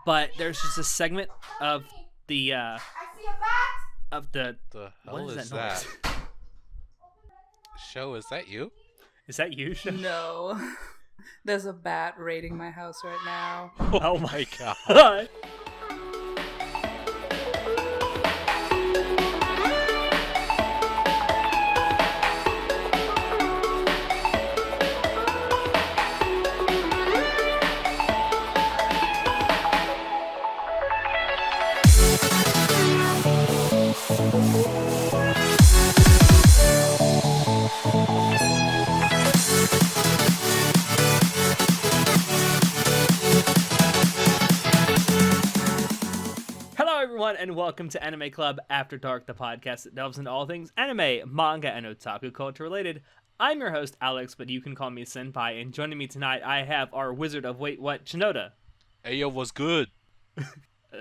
But there's just a segment of the I see a bat! of the The what hell is is that noise? that? Show, is that you? Is that you, Sho? No. There's a bat raiding my house right now. Oh my god. god. Hello, everyone, and welcome to Anime Club After Dark, the podcast that delves into all things anime, manga, and otaku culture related. I'm your host, Alex, but you can call me Senpai, and joining me tonight, I have our Wizard of Wait What, Shinoda. Hey, yo, what's good?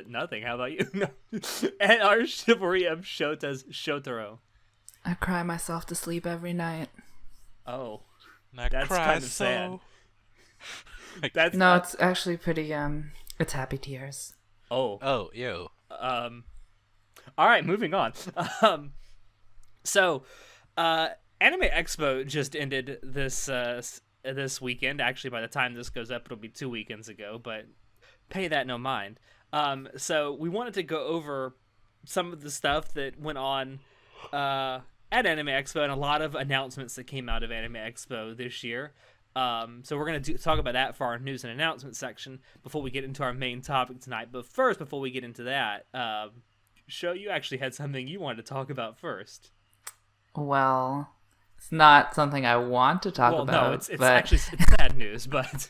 Nothing, how about you? No. And our Chivalry of Shota's Shotaro. I cry myself to sleep every night. Oh, Not that's cry kind of so. sad. That's No, it's actually pretty, it's happy tears. Oh. Oh, yo. All right, moving on. So, Anime Expo just ended this weekend. Actually, by the time this goes up, it'll be 2 weekends ago, but pay that no mind. So we wanted to go over some of the stuff that went on at Anime Expo and a lot of announcements that came out of Anime Expo this year. So we're going to talk about that for our news and announcement section before we get into our main topic tonight. But first, before we get into that, Sho, you actually had something you wanted to talk about first. Well, it's not something I want to talk about. No, it's but... actually it's sad news, but...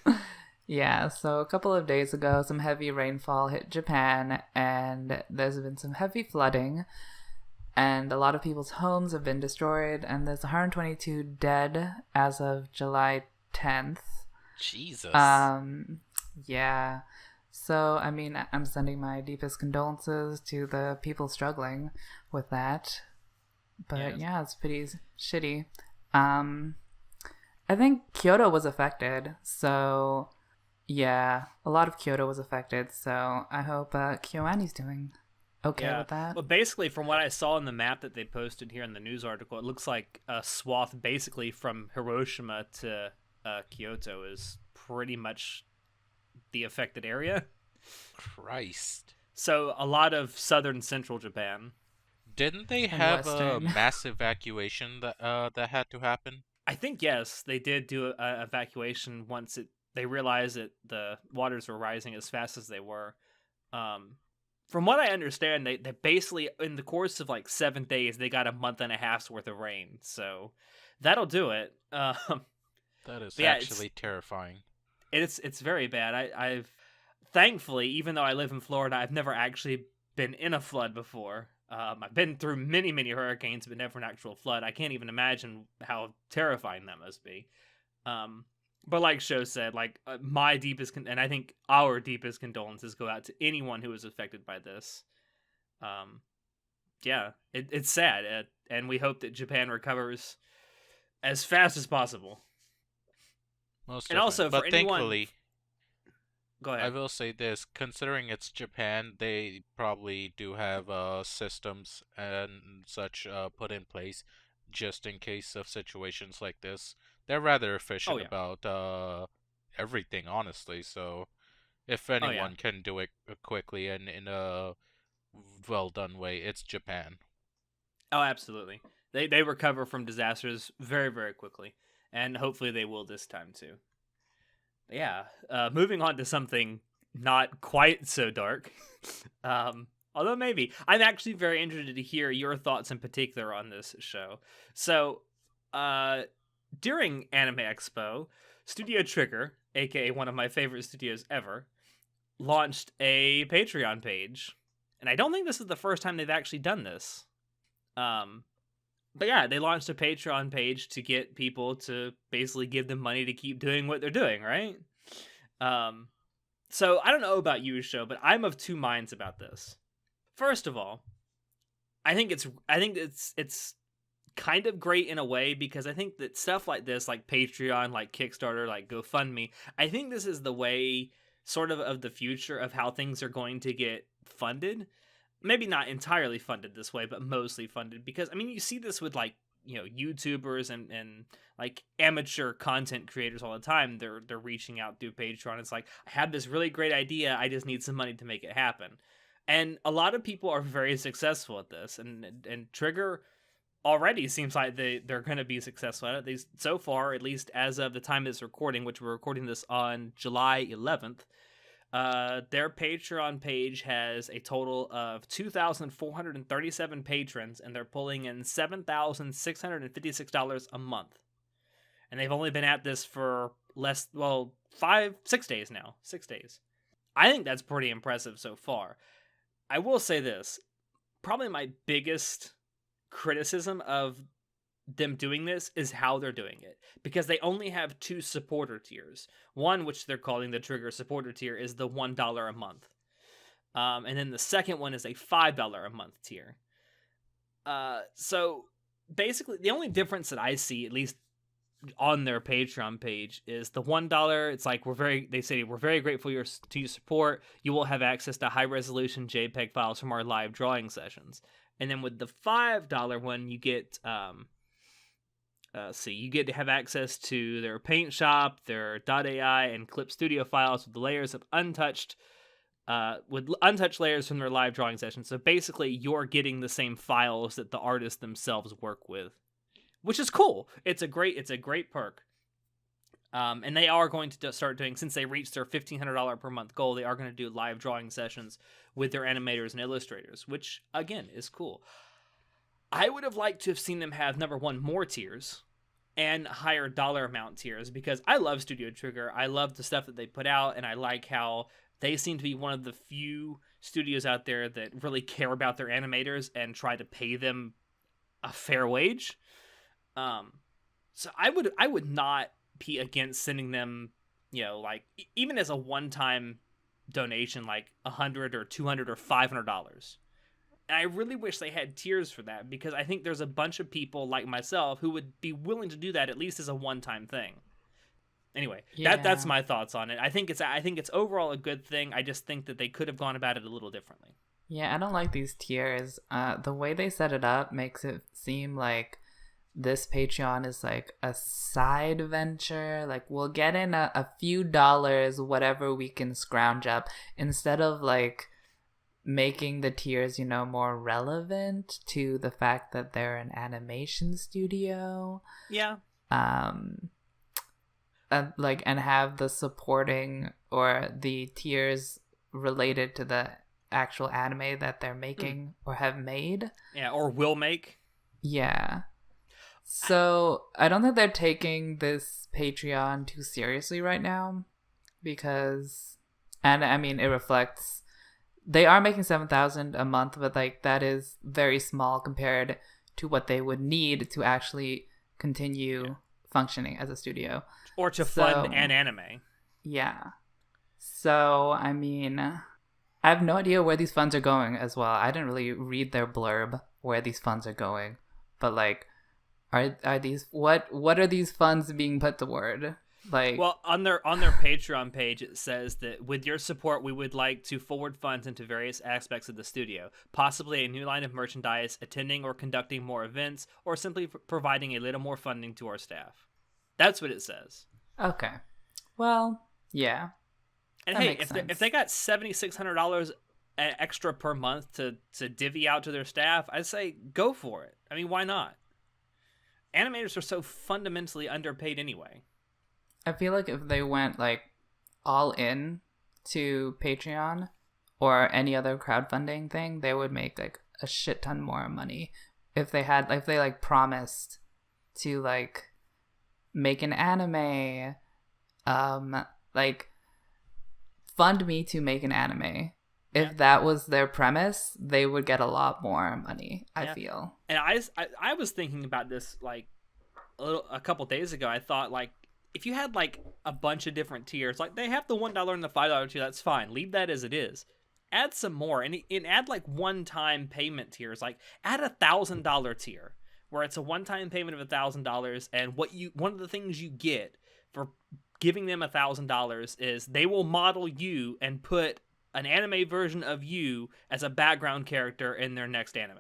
Yeah, so a couple of days ago, some heavy rainfall hit Japan, and there's been some heavy flooding, and a lot of people's homes have been destroyed, and there's 122 dead as of July 10th. Jesus. Yeah. So, I mean, I'm sending my deepest condolences to the people struggling with that. But yeah, it's pretty shitty. I think Kyoto was affected, so yeah, a lot of Kyoto was affected, so I hope KyoAni's doing okay with that. Well, basically, from what I saw in the map that they posted here in the news article, it looks like a swath basically from Hiroshima to Kyoto is pretty much the affected area. Christ. So a lot of southern central Japan. Didn't they And have Western. a mass evacuation that had to happen? I think, yes, they did do an evacuation once they realized that the waters were rising as fast as they were. From what I understand, they basically, in the course of like 7 days, they got a month and a half's worth of rain. So that'll do it. That is yeah, actually terrifying. It's very bad. I've thankfully, even though I live in Florida, I've never actually been in a flood before. I've been through many hurricanes, but never an actual flood. I can't even imagine how terrifying that must be. But like Sho said, like my deepest and I think our deepest condolences go out to anyone who was affected by this. Yeah, it's sad, and we hope that Japan recovers as fast as possible. Most And also, definitely. for anyone... Thankfully, Go ahead. I will say this, considering it's Japan, they probably do have systems and such put in place just in case of situations like this. They're rather efficient about everything, honestly, so if anyone can do it quickly and in a well-done way, it's Japan. Oh, absolutely. They recover from disasters very, very quickly, and hopefully they will this time too. Yeah, moving on to something not quite so dark, although maybe. I'm actually very interested to hear your thoughts in particular on this show. So, during Anime Expo, Studio Trigger, aka one of my favorite studios ever, launched a Patreon page. And I don't think this is the first time they've actually done this. But yeah, they launched a Patreon page to get people to basically give them money to keep doing what they're doing, right? So I don't know about you, Sho, but I'm of two minds about this. First of all, I think it's kind of great in a way, because I think that stuff like this, like Patreon, like Kickstarter, like GoFundMe, I think this is the way sort of the future of how things are going to get funded. Maybe not entirely funded this way, but mostly funded, because I mean, you see this with like, YouTubers and like amateur content creators all the time. They're reaching out through Patreon. It's like, I have this really great idea, I just need some money to make it happen. And a lot of people are very successful at this, and Trigger already seems like they're going to be successful at it. So far, at least as of the time of this recording, which we're recording this on July 11th, their Patreon page has a total of 2,437 patrons, and they're pulling in $7,656 a month. And they've only been at this for 6 days now. 6 days. I think that's pretty impressive so far. I will say this. Probably my biggest criticism of them doing this is how they're doing it, because they only have 2 supporter tiers. One, which they're calling the Trigger supporter tier, is the $1 a month, and then the second one is a $5 a month tier. So basically, the only difference that I see, at least on their Patreon page, is the $1. It's like, they say we're very grateful to your support. You will have access to high resolution JPEG files from our live drawing sessions. And then with the $5 one, you get you get to have access to their Paint Shop, their .ai, and Clip Studio files with the layers of untouched layers from their live drawing sessions. So basically, you're getting the same files that the artists themselves work with, which is cool. It's a great perk. And they are going to start doing, since they reached their $1,500 per month goal, they are going to do live drawing sessions with their animators and illustrators, which, again, is cool. I would have liked to have seen them have, number one, more tiers and higher dollar amount tiers, because I love Studio Trigger. I love the stuff that they put out, and I like how they seem to be one of the few studios out there that really care about their animators and try to pay them a fair wage. So I would not be against sending them, like, even as a one-time donation, like $100 or $200 or $500. And I really wish they had tiers for that, because I think there's a bunch of people like myself who would be willing to do that, at least as a one-time thing. Anyway, Yeah. that's my thoughts on it. I think it's overall a good thing. I just think that they could have gone about it a little differently. Yeah, I don't like these tiers. The way they set it up makes it seem like this Patreon is like a side venture. Like, we'll get in a few dollars, whatever we can scrounge up, instead of like making the tiers, more relevant to the fact that they're an animation studio. Yeah. And have the supporting or the tiers related to the actual anime that they're making or have made. Yeah, or will make. Yeah. So I don't think they're taking this Patreon too seriously right now, because, and I mean, it reflects, they are making $7,000 a month, but like, that is very small compared to what they would need to actually continue functioning as a studio. Or to fund an anime. Yeah. So, I mean, I have no idea where these funds are going as well. I didn't really read their blurb where these funds are going, but like, are these, what are these funds being put toward? Like, well, on their Patreon page, it says that with your support, we would like to forward funds into various aspects of the studio, possibly a new line of merchandise, attending or conducting more events, or simply providing a little more funding to our staff. That's what it says. Okay. Well, yeah. And hey, if they got $7,600 extra per month to divvy out to their staff, I'd say go for it. I mean, why not? Animators are so fundamentally underpaid anyway. I feel like if they went like all in to Patreon or any other crowdfunding thing, they would make like a shit ton more money. If they like promised to like make an anime, like fund me to make an anime. If that was their premise, they would get a lot more money, I feel. And I was thinking about this like a couple days ago. I thought, like, if you had like a bunch of different tiers, like they have the $1 and the $5 tier, that's fine. Leave that as it is. Add some more and add like one-time payment tiers. Like add $1,000 tier where it's a one-time payment of $1,000, and one of the things you get for giving them $1,000 is they will model you and put an anime version of you as a background character in their next anime.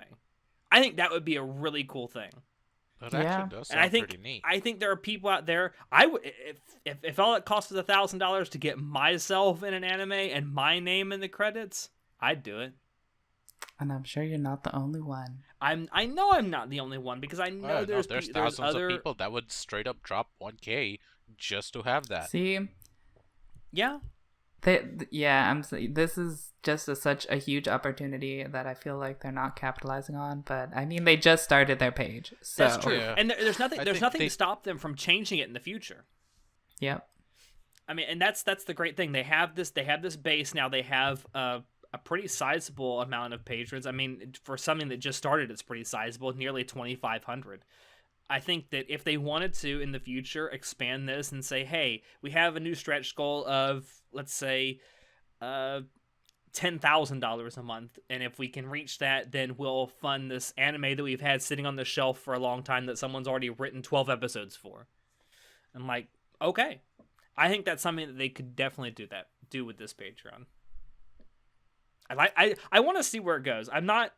I think that would be a really cool thing. That Yeah. actually does And I sound think pretty neat. there are people out there. I would if all it costs is $1,000 to get myself in an anime and my name in the credits, I'd do it. And I'm sure you're not the only one. I know I'm not the only one because I know No, there's thousands other of people that would straight up drop 1K just to have that. See, yeah. This is just such a huge opportunity that I feel like they're not capitalizing on. But I mean, they just started their page, so That's true. Yeah. And there's nothing I think to stop them from changing it in the future. Yep. I mean, and that's the great thing. They have this base now. They have a pretty sizable amount of patrons. I mean, for something that just started, it's pretty sizable, nearly 2,500. I think that if they wanted to in the future expand this and say, hey, we have a new stretch goal of, let's say, $10,000 a month, and if we can reach that, then we'll fund this anime that we've had sitting on the shelf for a long time that someone's already written 12 episodes for. I'm like, okay. I think that's something that they could definitely do with this Patreon. I want to see where it goes. I'm not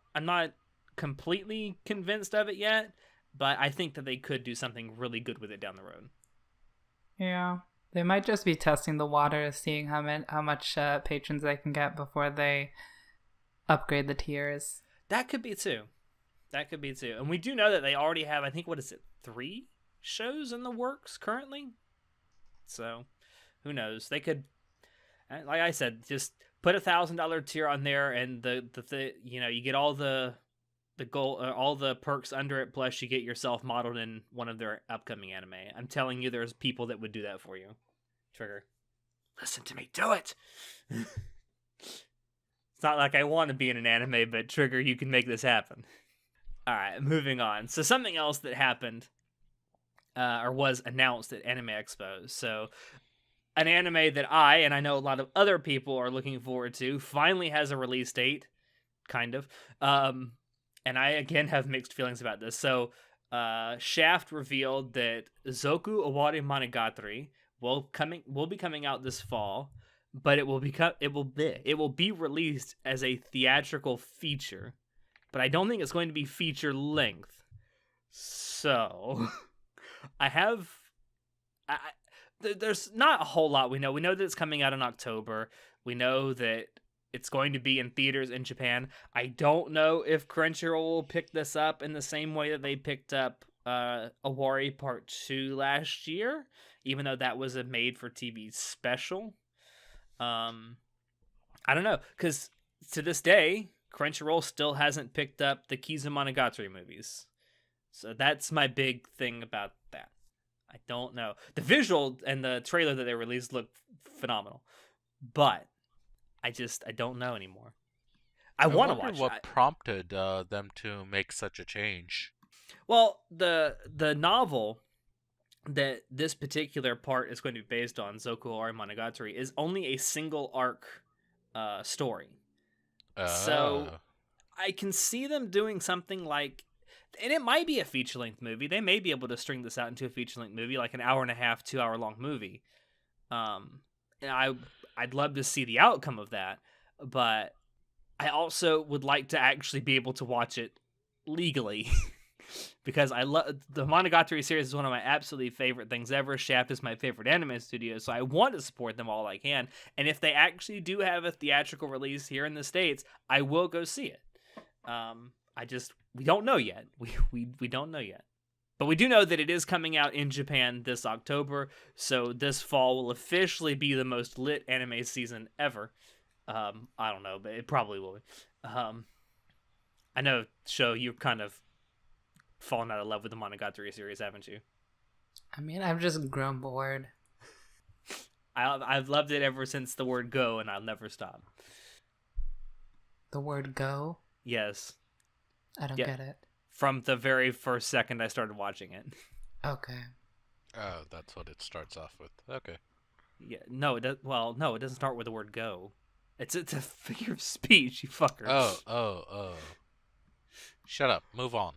completely convinced of it yet, but I think that they could do something really good with it down the road. Yeah. They might just be testing the water, seeing how much patrons they can get before they upgrade the tiers. That could be too. And we do know that they already have, I think, 3 shows in the works currently? So, who knows? They could, like I said, just put $1,000 tier on there, and the you get all the goal, all the perks under it, plus you get yourself modeled in one of their upcoming anime. I'm telling you, there's people that would do that for you. Trigger, listen to me, do it. It's not like I want to be in an anime, but Trigger, you can make this happen. All right, moving on. So something else that happened, or was announced at Anime Expo. So an anime that I know a lot of other people are looking forward to finally has a release date, kind of. And I, again, have mixed feelings about this. So, Shaft revealed that Zoku Owari Monogatari will be coming out this fall, but it will be released as a theatrical feature. But I don't think it's going to be feature length. So, there's not a whole lot we know. We know that it's coming out in October. We know that it's going to be in theaters in Japan. I don't know if Crunchyroll will pick this up in the same way that they picked up Awari Part 2 last year, even though that was a made-for-TV special. I don't know, because to this day, Crunchyroll still hasn't picked up the Kizumonogatari movies. So that's my big thing about that. I don't know. The visual and the trailer that they released look phenomenal, but I don't know anymore. I want to watch what it. prompted them to make such a change. Well, the novel that this particular part is going to be based on, Zoku Owari Monogatari, is only a single arc story. So I can see them doing something like, and it might be a feature-length movie. They may be able to string this out into a feature-length movie, like an hour and a half, 2 hour long movie. And I'd love to see the outcome of that, but I also would like to actually be able to watch it legally. Because I love the Monogatari series is one of my absolutely favorite things ever. Shaft is my favorite anime studio, so I want to support them all I can. And if they actually do have a theatrical release here in the States, I will go see it. We don't know yet. We don't know yet. But we do know that it is coming out in Japan this October, so this fall will officially be the most lit anime season ever. I don't know, but it probably will be. I know, Sho, you've kind of fallen out of love with the Monogatari series, haven't you? I mean, I've just grown bored. I've loved it ever since the word go, and I'll never stop. The word go? Yes. I don't get it. From the very first second I started watching it. Okay. Oh, that's what it starts off with. Okay. Yeah. No, it does. Well, no, it doesn't start with the word go. It's a figure of speech, you fucker. Oh. Shut up. Move on.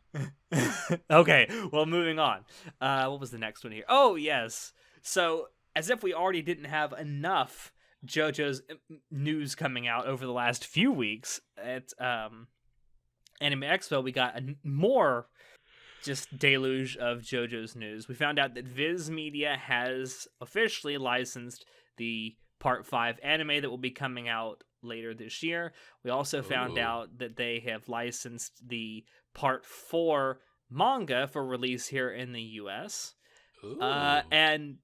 Okay. Well, moving on. What was the next one here? Oh, yes. So as if we already didn't have enough JoJo's news coming out over the last few weeks at Anime Expo, we got more just deluge of JoJo's news. We found out that Viz Media has officially licensed the Part 5 anime that will be coming out later this year. We also found Ooh. out that they have licensed the Part 4 manga for release here in the US. Ooh. And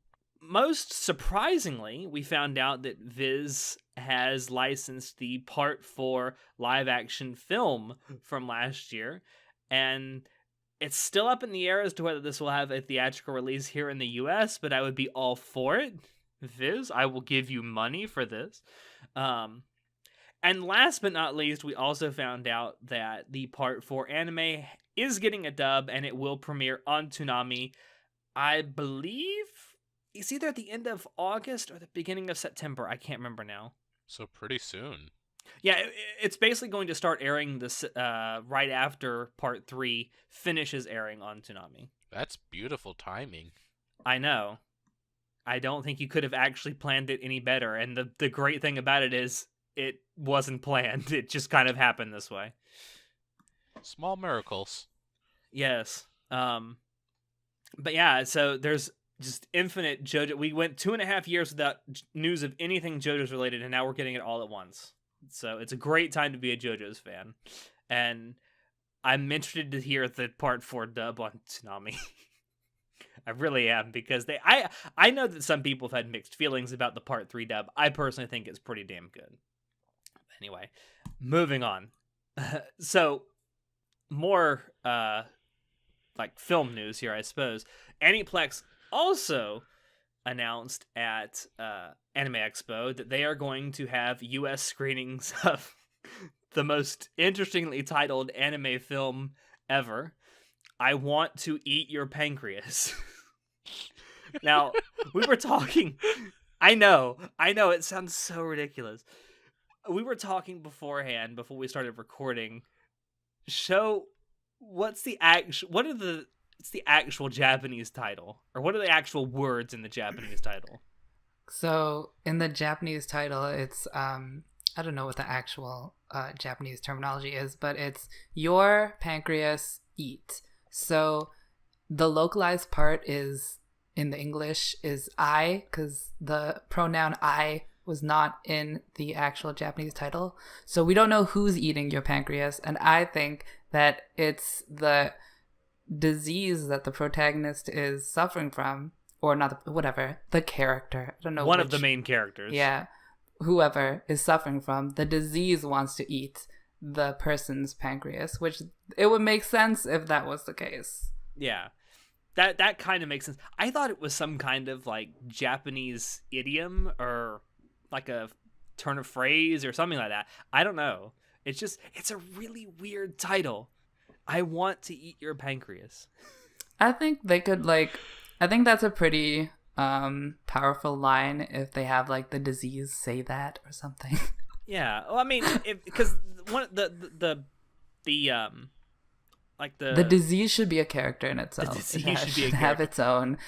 most surprisingly, we found out that Viz has licensed the Part 4 live action film from last year. And it's still up in the air as to whether this will have a theatrical release here in the US, but I would be all for it. Viz, I will give you money for this. And last but not least, we also found out that the Part 4 anime is getting a dub and it will premiere on Toonami. I believe it's either at the end of August or the beginning of September. I can't remember now. So pretty soon. Yeah, it's basically going to start airing this right after Part 3 finishes airing on Toonami. That's beautiful timing. I know. I don't think you could have actually planned it any better. And the great thing about it is it wasn't planned. It just kind of happened this way. Small miracles. Yes. But yeah, so there's just infinite JoJo. We went 2.5 years without news of anything JoJo's related, and now we're getting it all at once. So it's a great time to be a JoJo's fan. And I'm interested to hear the Part 4 dub on Toonami. I really am, because I know that some people have had mixed feelings about the Part 3 dub. I personally think it's pretty damn good. Anyway, moving on. So, more like film news here, I suppose. Aniplex also announced at Anime Expo that they are going to have US screenings of the most interestingly titled anime film ever, I Want to Eat Your Pancreas. Now, we were talking... I know, it sounds so ridiculous. We were talking beforehand, before we started recording. What's the actual Japanese title? Or what are the actual words in the Japanese title? So in the Japanese title, it's I don't know what the actual Japanese terminology is, but it's your pancreas eat. So the localized part is in the English is I, because the pronoun I was not in the actual Japanese title. So we don't know who's eating your pancreas, and I think that it's the disease that the protagonist is suffering from, or not, the character. I don't know. One of the main characters. Yeah. Whoever is suffering from, the disease wants to eat the person's pancreas, which it would make sense if that was the case. Yeah. That kind of makes sense. I thought it was some kind of like Japanese idiom or like a turn of phrase or something like that. I don't know. It's a really weird title. I Want to Eat Your Pancreas. I think they could I think that's a pretty powerful line if they have like the disease say that or something. Yeah. Well, I mean, because one the disease should be a character in itself. The disease should have its own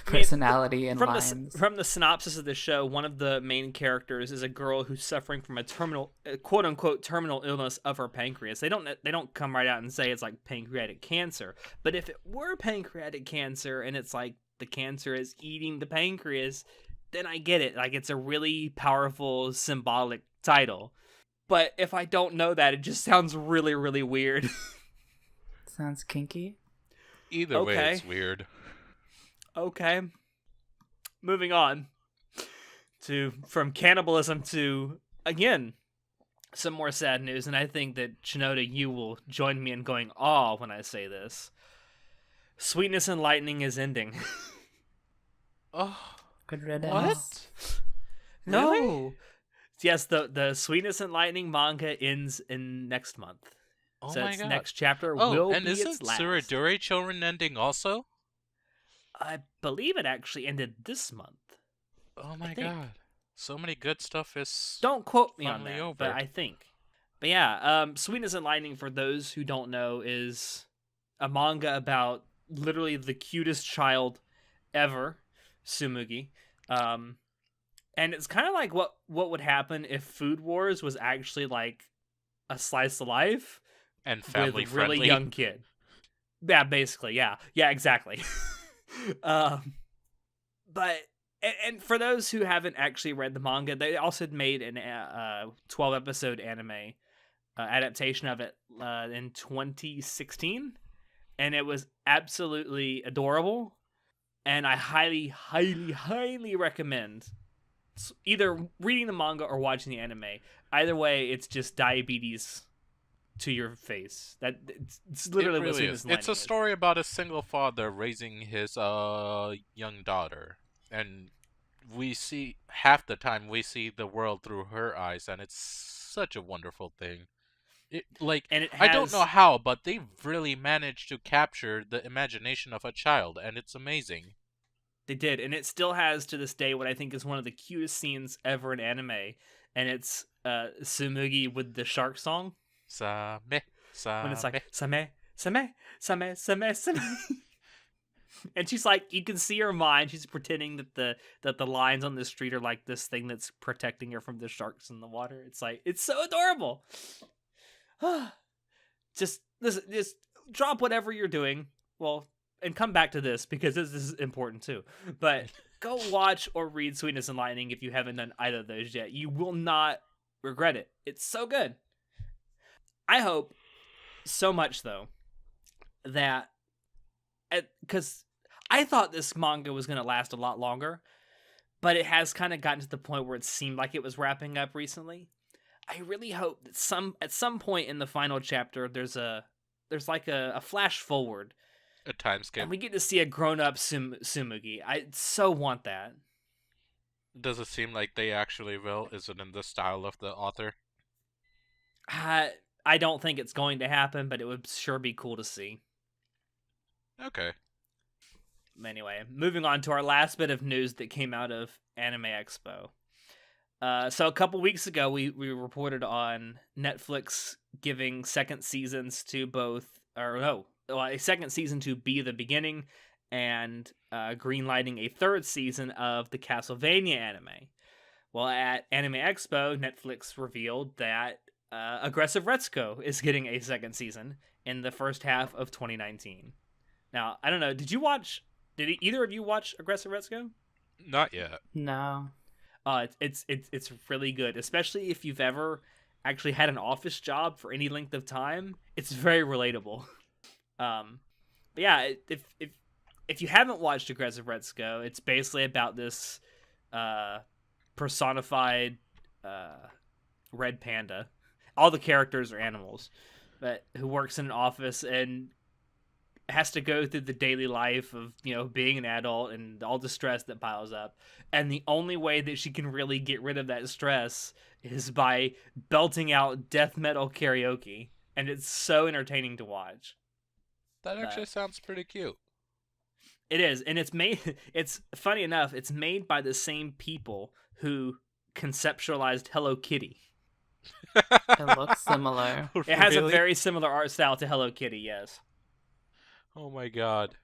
personality and lines. From the synopsis of the show, one of the main characters is a girl who's suffering from a quote unquote terminal illness of her pancreas. They don't come right out and say it's like pancreatic cancer, but if it were pancreatic cancer and it's like the cancer is eating the pancreas, then I get it. Like, it's a really powerful symbolic title. But if I don't know that, it just sounds really, really weird. Sounds kinky. Either way, it's weird. Okay. Moving on from cannibalism to, again, some more sad news. And I think that, Shinoda, you will join me in going awe when I say this. Sweetness and Lightning is ending. Oh, good riddance. What? No. Really? Yes, the Sweetness and Lightning manga ends in next month. Oh so my its god. next chapter Oh, will and be isn't its last. Suraduri Children ending also? I believe it actually ended this month. Oh my god. So many good stuff is Don't quote me on finally that, over. but I think. But yeah, Sweetness and Lightning, for those who don't know, is a manga about literally the cutest child ever, Tsumugi. Um, and it's kind of like what would happen if Food Wars was actually like a slice of life And with a family really friendly. young kid. Yeah, basically, yeah, exactly. um, but and for those who haven't actually read the manga, they also made an 12 episode anime adaptation of it in 2016, and it was absolutely adorable. And I highly, highly, highly recommend either reading the manga or watching the anime. Either way, it's just diabetes to your face. It's It literally what really Sweetness is. and It's Lightning a is. story about a single father raising his young daughter, and we see half the time we see the world through her eyes, and it's such a wonderful thing. It like And it I don't know has how, but they've really managed to capture the imagination of a child, and it's amazing. They did, and it still has to this day what I think is one of the cutest scenes ever in anime, and it's Sumugi with the shark song Same, when it's like same. same same same same same, and she's like you can see her mind. She's pretending that the lines on the street are like this thing that's protecting her from the sharks in the water. It's like it's so adorable. just listen, just drop whatever you're doing. Well, and come back to this because this is important too. But go watch or read Sweetness and Lightning if you haven't done either of those yet. You will not regret it. It's so good. I hope so much though that because I thought this manga was going to last a lot longer, but it has kind of gotten to the point where it seemed like it was wrapping up recently. I really hope that at some point in the final chapter there's like a flash forward A time skip. and we get to see a grown up Sumugi. I so want that. Does it seem like they actually will? Is it in the style of the author? I don't think it's going to happen, but it would sure be cool to see. Okay. Anyway, moving on to our last bit of news that came out of Anime Expo. So a couple weeks ago, we reported on Netflix giving second seasons to both, or no, well, a second season to Be the Beginning, and greenlighting a third season of the Castlevania anime. Well, at Anime Expo, Netflix revealed that Aggressive Retsuko is getting a second season in the first half of 2019. Now, I don't know. Did either of you watch Aggressive Retsuko? Not yet. No. It's really good, especially if you've ever actually had an office job for any length of time. It's very relatable. But yeah, if you haven't watched Aggressive Retsuko, it's basically about this personified red panda. All the characters are animals, but who works in an office and has to go through the daily life of being an adult and all the stress that piles up, and the only way that she can really get rid of that stress is by belting out death metal karaoke, and it's so entertaining to watch. That actually But sounds pretty cute. it is, and it's funny enough, it's made by the same people who conceptualized Hello Kitty. It looks similar. It has a Really? very similar art style to Hello Kitty, yes. Oh my god.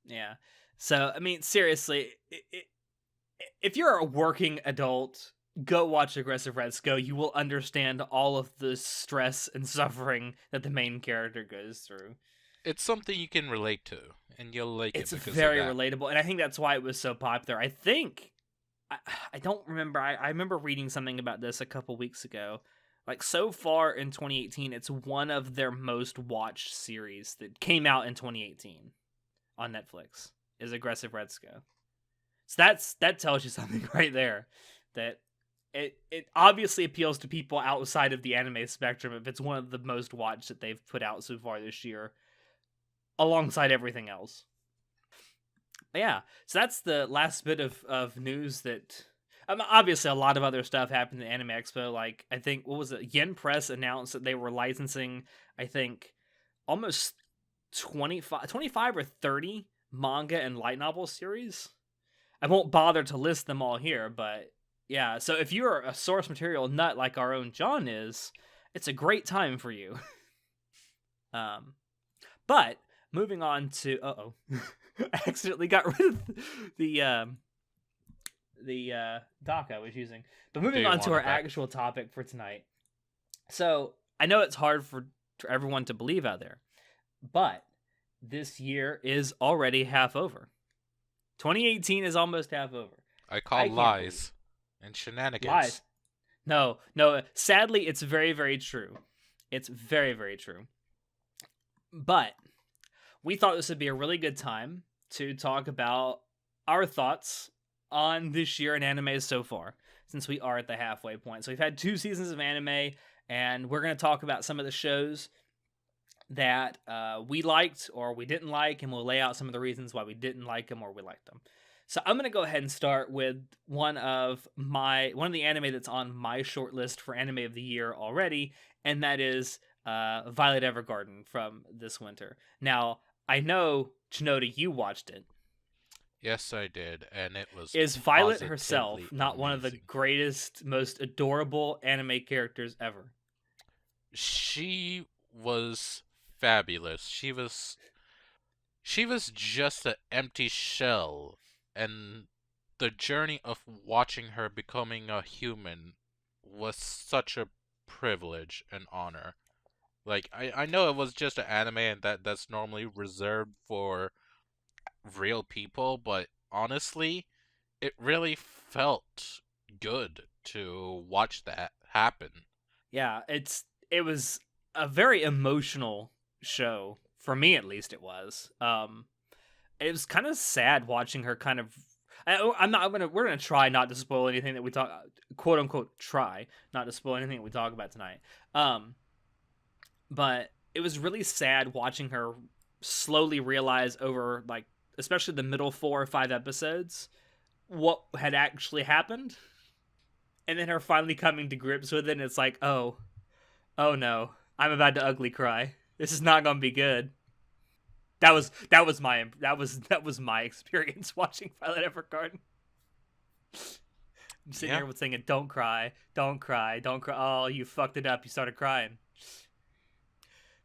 Yeah. So, I mean, seriously, if you're a working adult, go watch Aggressive Retsuko. You will understand all of the stress and suffering that the main character goes through. It's something you can relate to, and you'll like It's it because very of that. relatable, and I think that's why it was so popular. I think, I don't remember, I remember reading something about this a couple weeks ago. Like, so far in 2018, it's one of their most watched series that came out in 2018 on Netflix, is Aggressive Retsuko. So that tells you something right there. That it obviously appeals to people outside of the anime spectrum if it's one of the most watched that they've put out so far this year, alongside everything else. But yeah, so that's the last bit of news that. Obviously, a lot of other stuff happened at Anime Expo. Like, I think, what was it? Yen Press announced that they were licensing, I think, almost 25 or 30 manga and light novel series. I won't bother to list them all here, but yeah. So if you're a source material nut like our own John is, it's a great time for you. But moving on to I accidentally got rid of the doc I was using. But Do moving you on to want our it back? actual topic for tonight. So I know it's hard for everyone to believe out there, but this year is already half over. 2018 is almost half over. I call I can't believe lies and shenanigans. lies. No, no. Sadly, it's very, very true. It's very, very true. But we thought this would be a really good time to talk about our thoughts on this year in anime so far, since we are at the halfway point. So we've had 2 seasons of anime, and we're going to talk about some of the shows that we liked or we didn't like, and we'll lay out some of the reasons why we didn't like them or we liked them. So I'm gonna go ahead and start with one of the anime that's on my short list for anime of the year already, and that is Violet Evergarden from this winter. Now I know Chinoda, you watched it. Yes, I did, and it was Is Violet positively herself not one of the amazing. greatest, most adorable anime characters ever? She was fabulous. She was just an empty shell, and the journey of watching her becoming a human was such a privilege and honor. Like I know it was just an anime and that's normally reserved for real people, but honestly, it really felt good to watch that happen. Yeah, it was a very emotional show for me, at least. It was kind of sad watching her kind of. I'm not. We're gonna try not to spoil anything that we talk, quote unquote, try not to spoil anything that we talk about tonight. Um, but it was really sad watching her slowly realize over, like, especially the middle 4 or 5 episodes, what had actually happened, and then her finally coming to grips with it. And it's like, oh no, I'm about to ugly cry. This is not gonna be good. That was my experience watching Violet Evergarden. I'm sitting Yeah, here with singing, "Don't cry, don't cry, don't cry." Oh, you fucked it up. You started crying.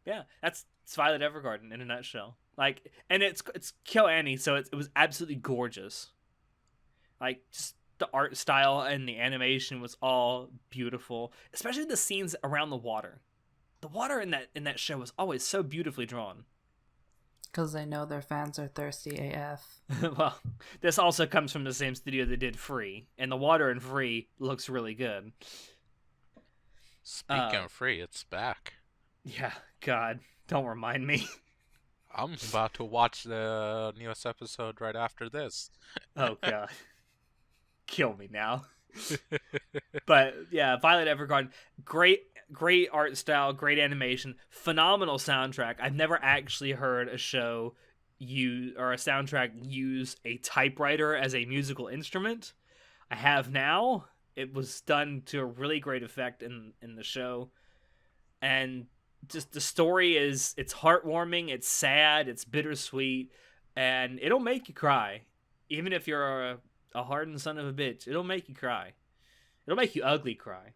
Yeah, it's Violet Evergarden in a nutshell. Like, and it's KyoAni, so it was absolutely gorgeous. Like, just the art style and the animation was all beautiful, especially the scenes around the water. The water in that show was always so beautifully drawn. Because they know their fans are thirsty AF. Well, this also comes from the same studio that did Free, and the water in Free looks really good. speaking Uh, of free, it's back. yeah, God, don't remind me. I'm about to watch the newest episode right after this. Oh God, kill me now. But yeah, Violet Evergarden, great art style, great animation, phenomenal soundtrack. I've never actually heard a show or a soundtrack use a typewriter as a musical instrument. I have now. It was done to a really great effect in the show, and just the story it's heartwarming, it's sad, it's bittersweet, and it'll make you cry. Even if you're a hardened son of a bitch, it'll make you cry. It'll make you ugly cry.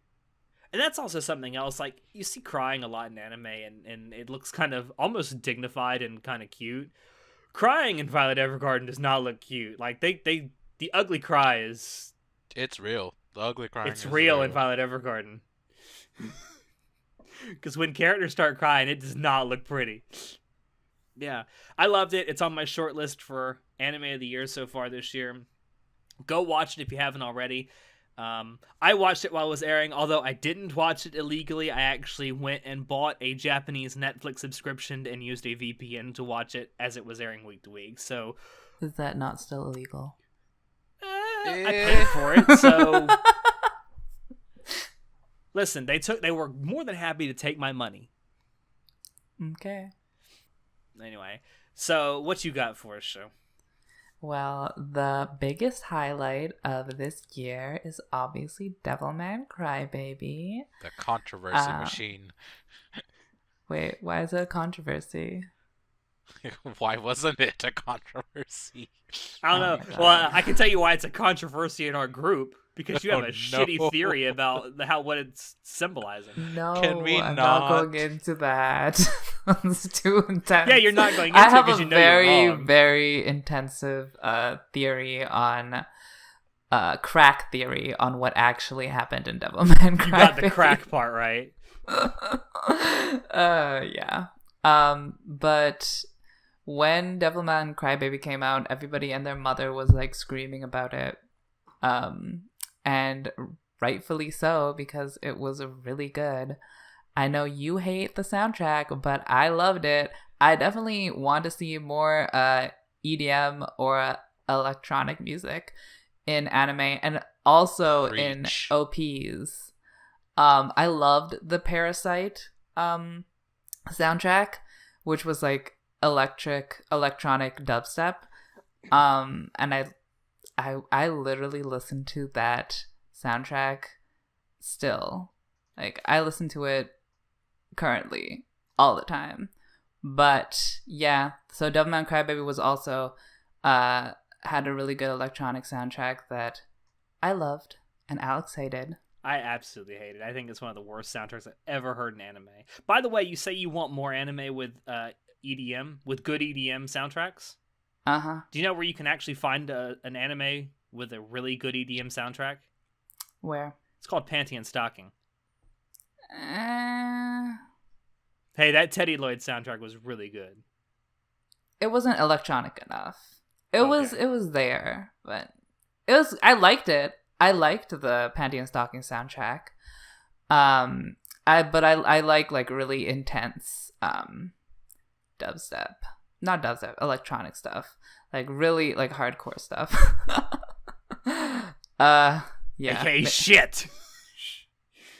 And that's also something else. Like, you see crying a lot in anime, and it looks kind of almost dignified and kind of cute. Crying in Violet Evergarden does not look cute. Like, the ugly cry It's real. The ugly crying it's is real in real. Violet Evergarden. Because when characters start crying, it does not look pretty. Yeah, I loved it. It's on my short list for anime of the year so far this year. Go watch it if you haven't already. I watched it while it was airing, although I didn't watch it illegally. I actually went and bought a Japanese Netflix subscription and used a VPN to watch it as it was airing week to week. So Is that not still illegal? I paid for it. So listen, they were more than happy to take my money. Okay. Anyway, so what you got for us, show? Well, the biggest highlight of this year is obviously Devilman Crybaby. The controversy machine. Wait, why is it a controversy? Why wasn't it a controversy? I don't Oh know. my God. Well, I can tell you why it's a controversy in our group, because you have Oh, a no. shitty theory about what it's symbolizing. No, Can we I'm not not? going into that. It's too intense. Yeah, you're not going I into it have because a you know you're very, wrong. very intensive theory on crack theory on what actually happened in Devilman Crybaby. You got the crack part right. Yeah. But when Devilman Crybaby came out, everybody and their mother was like screaming about it. And rightfully so, because it was really good. I know you hate the soundtrack, but I loved it. I definitely want to see more EDM or electronic music in anime and also in Preach. OPs. I loved the Parasite soundtrack, which was like electronic dubstep. And I literally listen to that soundtrack still. Like, I listen to it currently all the time. But yeah, so Devilman Crybaby was also had a really good electronic soundtrack that I loved and Alex hated. I absolutely hate it. I think it's one of the worst soundtracks I've ever heard in anime. By the way, you say you want more anime with EDM, with good EDM soundtracks? Uh-huh. Do you know where you can actually find an anime with a really good EDM soundtrack? Where? It's called Panty and Stocking. Uh, Hey, that Teddy Lloyd soundtrack was really good. it wasn't electronic enough. It Okay. was there, but I liked it. I liked the Panty and Stocking soundtrack. I like really intense dubstep. Not dubstep, electronic stuff. Like really like hardcore stuff. Yeah. Okay, shit!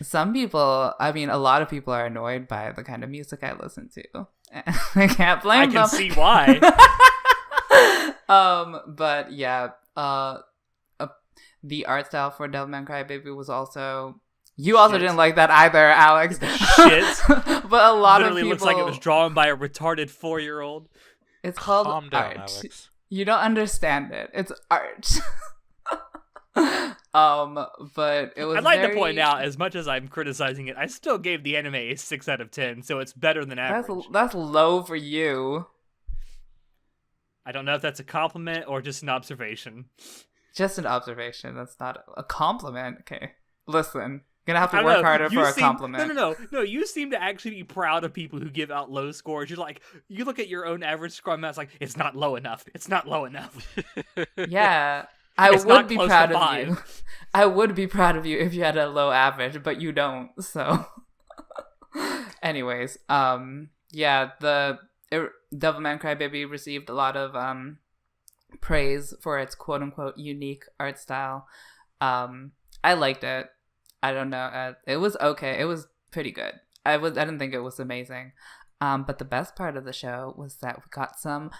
Some people, I mean, a lot of people are annoyed by the kind of music I listen to. I can't blame I them. can see why. But yeah, the art style for Devilman Crybaby was also. You also Shit. didn't like that either, Alex. Shit. But a lot Literally of people. looks like it was drawn by a retarded 4-year-old. It's called Calm down, art. Alex. You don't understand it. It's art. But it was. I'd like very... to point out, as much as I'm criticizing it, I still gave the anime a 6 out of 10, so it's better than average. That's low for you. I don't know if that's a compliment or just an observation. Just an observation. That's not a compliment. Okay, listen. Gonna have I to don't work know, harder you for a seem- compliment. No. You seem to actually be proud of people who give out low scores. You're like, you look at your own average score, and it's like, it's not low enough. It's not low enough. Yeah, I It's would not be close proud to of you. I would be proud of you if you had a low average, but you don't. So, anyways, yeah, Devilman Crybaby received a lot of praise for its quote unquote unique art style. I liked it. I don't know. It was okay. It was pretty good. I didn't think it was amazing. But the best part of the show was that we got some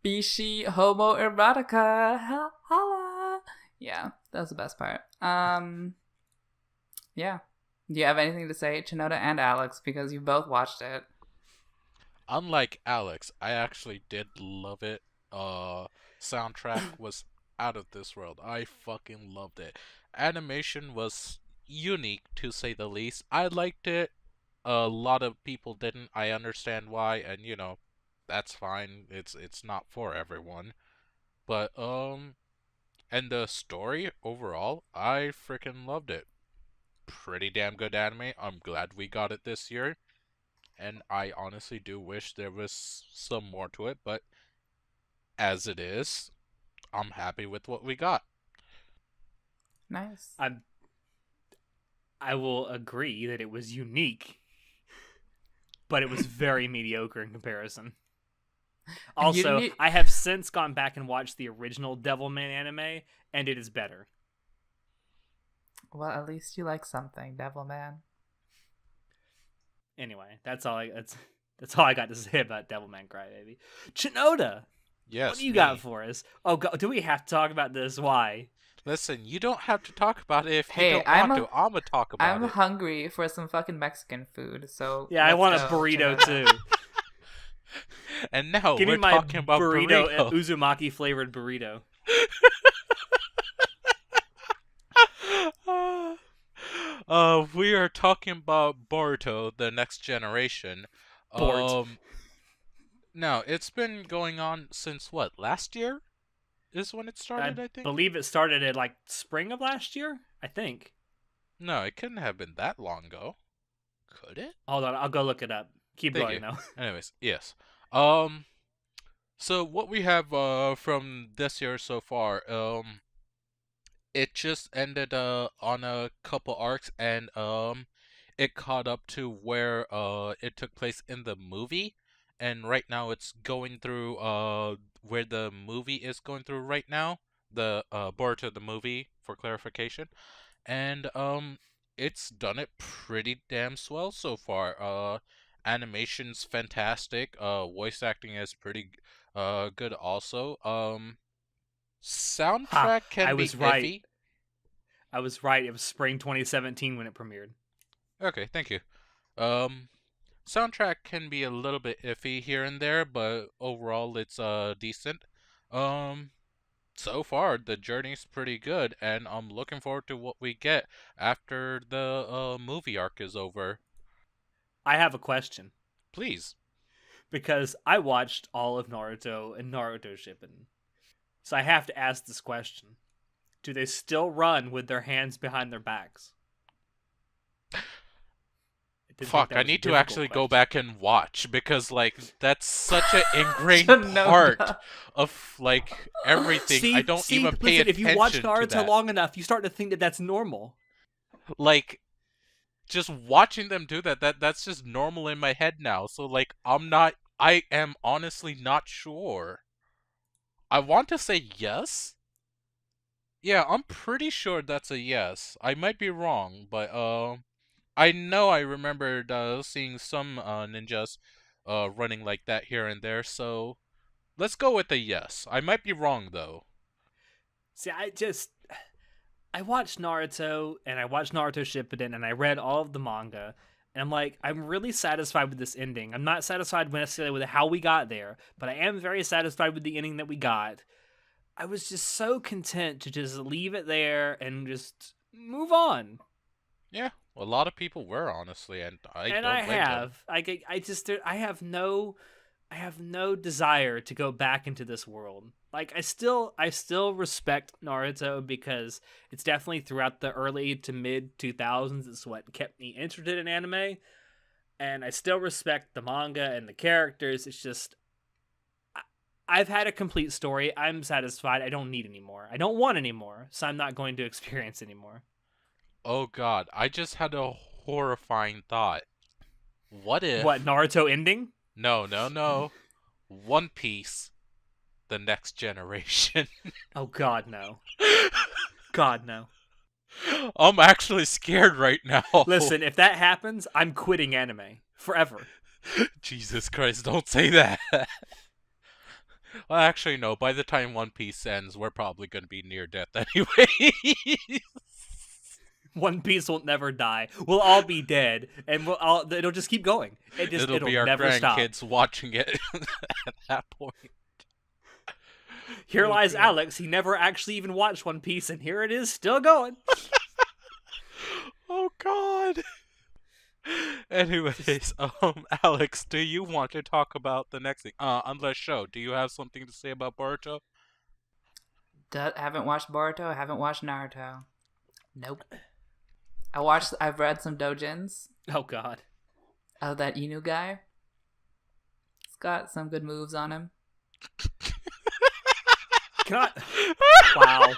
bishi homoerotica. Holla. Yeah, that was the best part. Yeah. Do you have anything to say, Chinoda and Alex, because you both watched it? Unlike Alex, I actually did love it. Soundtrack was out of this world. I fucking loved it. Animation was unique, to say the least. I liked it. A lot of people didn't. I understand why, and that's fine. It's not for everyone. But and the story overall, I freaking loved it. Pretty damn good anime. I'm glad we got it this year. And I honestly do wish there was some more to it, but as it is, I'm happy with what we got. Nice. I will agree that it was unique, but it was very mediocre in comparison. Also, I have since gone back and watched the original Devilman anime, and it is better. Well, at least you like something, Devilman. Anyway, that's all I got to say about Devilman Crybaby. Chinoda, Yes, what do you me. got for us? Oh, do we have to talk about this? Why? Listen, you don't have to talk about it if Hey, you don't want to. I'm gonna talk about I'm it. hungry for some fucking Mexican food, so Yeah, I want a let's go, burrito Chinoda. too. And now Give me we're my talking about burrito. Uzumaki flavored burrito. We are talking about Boruto, the next generation. Bort. No, it's been going on since what, last year? is when it I started, I think. believe it started at like spring of last year. I think. No, it couldn't have been that long ago. Could it? Hold on, I'll go look it up. Keep Thank you. going though. Anyways, yes. Um, so what we have from this year so far, it just ended on a couple arcs, and it caught up to where it took place in the movie, and right now it's going through where the movie is going through right now, the Boruto the movie, for clarification. And it's done it pretty damn swell so far. Animation's fantastic. Voice acting is pretty good also. Ha! Soundtrack I can be was right. iffy. I was right. It was spring 2017 when it premiered. Okay, thank you. Um, Soundtrack can be a little bit iffy here and there, but overall it's decent. Um, so far the journey's pretty good, and I'm looking forward to what we get after the movie arc is over. I have a question Please. because I watched all of Naruto and Naruto Shippuden, so I have to ask this question: do they still run with their hands behind their backs? I didn't think Fuck, that I was a need to difficult actually go question. back and watch because like that's such an ingrained To know part that. of like everything. I See, don't see, even pay listen. If you watch attention to Naruto that. long enough, you start to think that that's normal. Like just watching them do that's just normal in my head now. So like I am honestly not sure. I want to say yes. Yeah, I'm pretty sure that's a yes. I might be wrong, but I know I remembered seeing some ninjas running like that here and there, so let's go with a yes. I might be wrong though. See, I watched Naruto and I watched Naruto Shippuden and I read all of the manga. And I'm like, I'm really satisfied with this ending. I'm not satisfied necessarily with how we got there, but I am very satisfied with the ending that we got. I was just so content to just leave it there and just move on. Yeah, a lot of people were honestly, and I And I don't blame them. have. I just I have no desire to go back into this world. Like I still respect Naruto because it's definitely throughout the early to mid 2000s it's what kept me interested in anime, and I still respect the manga and the characters. It's just I've had a complete story. I'm satisfied. I don't need any more. I don't want any more, so I'm not going to experience anymore. Oh god, I just had a horrifying thought. What What, if Naruto ending? no, no, no. One Piece, the next generation. Oh god no. God no. I'm actually scared right now. Listen, if that happens, I'm quitting anime forever. Jesus Christ, don't say that. Well, actually, no. By the time One Piece ends, we're probably going to be near death anyway. One Piece will never die. We'll all be dead, and it'll just keep going. It'll It'll be our never stop. grandkids watching it at that point. Here Oh lies god. Alex. He never actually even watched One Piece, and here it is, still going. Oh god. Just Anyways, Alex, do you want to talk about the next thing? Unless show, do you have something to say about Boruto? Haven't watched Boruto. Haven't watched Naruto. Nope. I've read some dojins oh god, of that Inu guy. He's got some good moves on him. God, wow.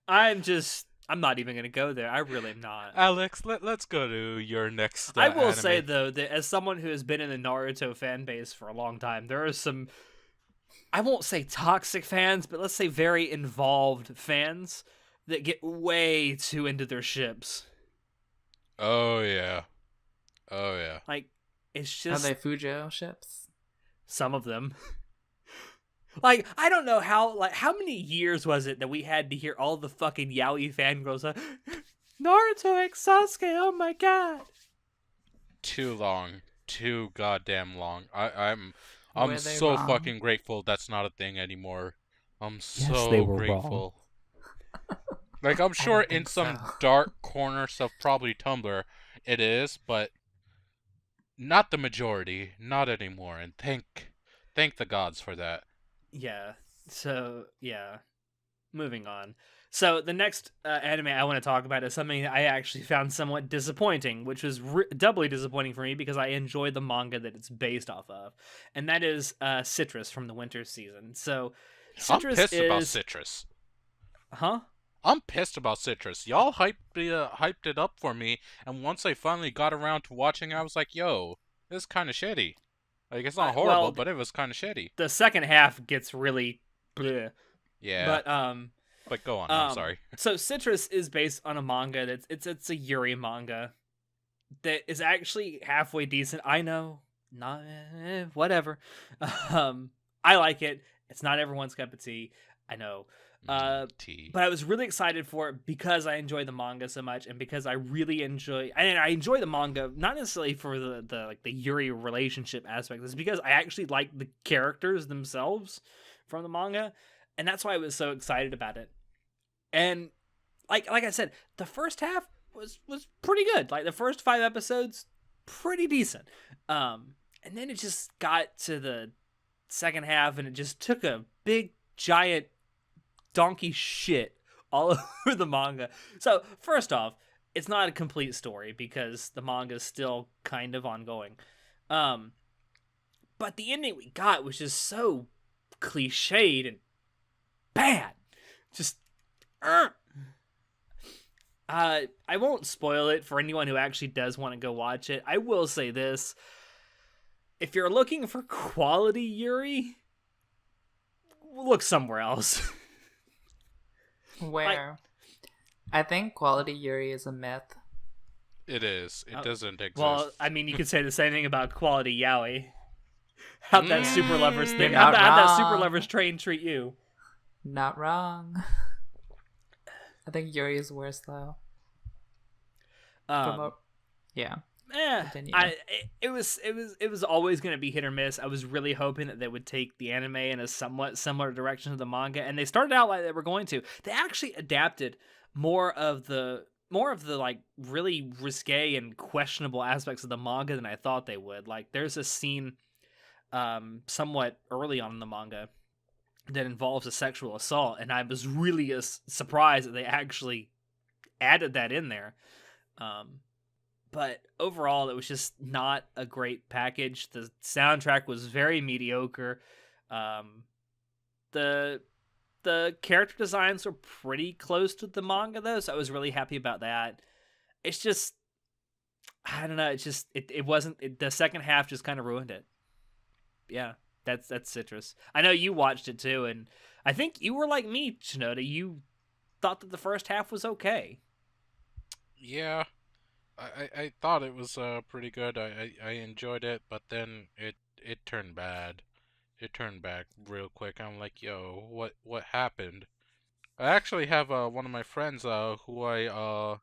I'm not even gonna go there. I really am not. Alex, let's go to your next I will say anime. though that as someone who has been in the Naruto fan base for a long time, there are some, I won't say toxic fans, but let's say very involved fans that get way too into their ships. Oh yeah. Oh yeah. Like it's Are just they Fujo ships? some of them. Like I don't know how many years was it that we had to hear all the fucking yaoi fangirls Naruto X Sasuke, oh my god. Too long. Too goddamn long. I'm Were they so wrong? fucking grateful that's not a thing anymore. I'm Yes, they so were wrong. grateful. Like I'm I sure don't in think so. some dark corners of probably Tumblr it is, but not the majority. Not anymore. And thank the gods for that. Yeah. So yeah, moving on. So the next anime I want to talk about is something that I actually found somewhat disappointing, which was doubly disappointing for me because I enjoy the manga that it's based off of, and that is Citrus from the winter season. So I'm Citrus pissed about is, Citrus. huh? I'm pissed about Citrus. Y'all hyped it up for me, and once I finally got around to watching, I was like, "Yo, this is kind of shitty." Like, it's not horrible, Well, but it was kind of shitty. the second half gets really, bleh. Yeah, But but go on. I'm sorry. so Citrus is based on a manga that's it's a Yuri manga that is actually halfway decent. I know, not whatever. Um, I like it. It's not everyone's cup of tea. I know. T. But I was really excited for it because I enjoy the manga so much, and because I really enjoy, and I enjoy the manga not necessarily for the like the Yuri relationship aspect. It's because I actually like the characters themselves from the manga, and that's why I was so excited about it. And like I said, the first half was pretty good. Like the first 5 episodes, pretty decent. And then it just got to the second half, and it just took a big giant donkey shit all over the manga. So first off, it's not a complete story because the manga is still kind of ongoing. Um, but the ending we got was just so cliched and bad. Just. I won't spoil it for anyone who actually does want to go watch it. I will say this. If you're looking for quality Yuri, look somewhere else. Where? I think quality Yuri is a myth. It is. It doesn't exist. Well, I mean, you could say the same thing about quality yaoi. How'd that super lovers thing? You're not How'd that super wrong. lovers train treat you? Not wrong. I think Yuri is worse though. Yeah. Continue. It was always going to be hit or miss. I was really hoping that they would take the anime in a somewhat similar direction to the manga, and they started out like they were going to. They actually adapted more of the like really risque and questionable aspects of the manga than I thought they would. Like there's a scene somewhat early on in the manga that involves a sexual assault, and I was really surprised that they actually added that in there. But overall, it was just not a great package. The soundtrack was very mediocre. The character designs were pretty close to the manga though, so I was really happy about that. It's just, I don't know. It's just it wasn't. The second half just kind of ruined it. Yeah, that's Citrus. I know you watched it too, and I think you were like me, Shinoda. You thought that the first half was okay. Yeah, I thought it was pretty good. I enjoyed it, but then it turned bad. It turned back real quick. I'm like, yo, what happened? I actually have one of my friends who I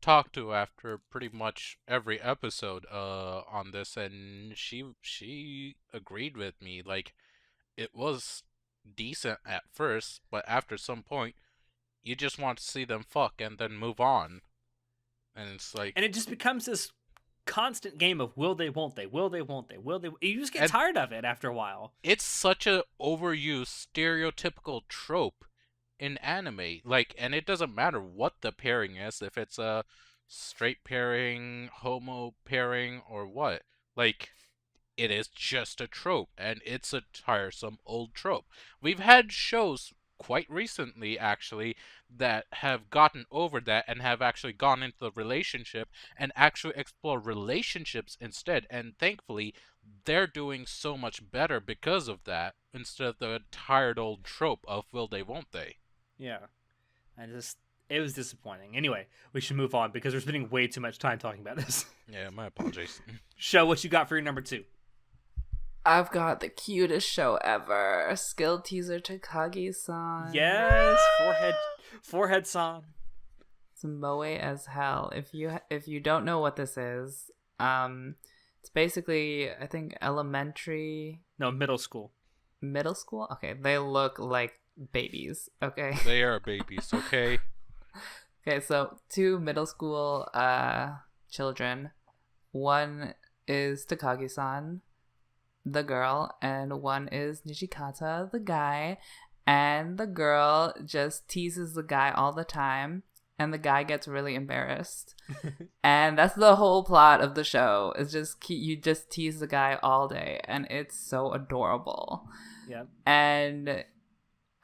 talk to after pretty much every episode on this, and she agreed with me. Like, it was decent at first, but after some point you just want to see them fuck and then move on. And it's like, And it just becomes this constant game of will they, won't they, will they, won't they, will they. You just get and tired of it after a while. it's such a overused stereotypical trope in anime. Like, and it doesn't matter what the pairing is, if it's a straight pairing, homo pairing, or what. Like, it is just a trope, and it's a tiresome old trope. We've had shows quite recently, actually, that have gotten over that and have actually gone into the relationship and actually explore relationships instead. And thankfully, they're doing so much better because of that instead of the tired old trope of will they, won't they. Yeah. It was disappointing. Anyway, we should move on because we're spending way too much time talking about this. Yeah, my apologies. Show what you got for your number 2. I've got the cutest show ever. Skill teaser Takagi-san. Yes, forehead song. It's moe as hell. If you don't know what this is, it's basically I think elementary, No, middle school. middle school. Okay, they look like babies. Okay. They are babies, okay? Okay, so 2 middle school children. One is Takagi-san, the girl, and one is Nishikata, the guy. and the girl just teases the guy all the time, and the guy gets really embarrassed. And that's the whole plot of the show. Is just you just tease the guy all day, and it's so adorable. Yeah. And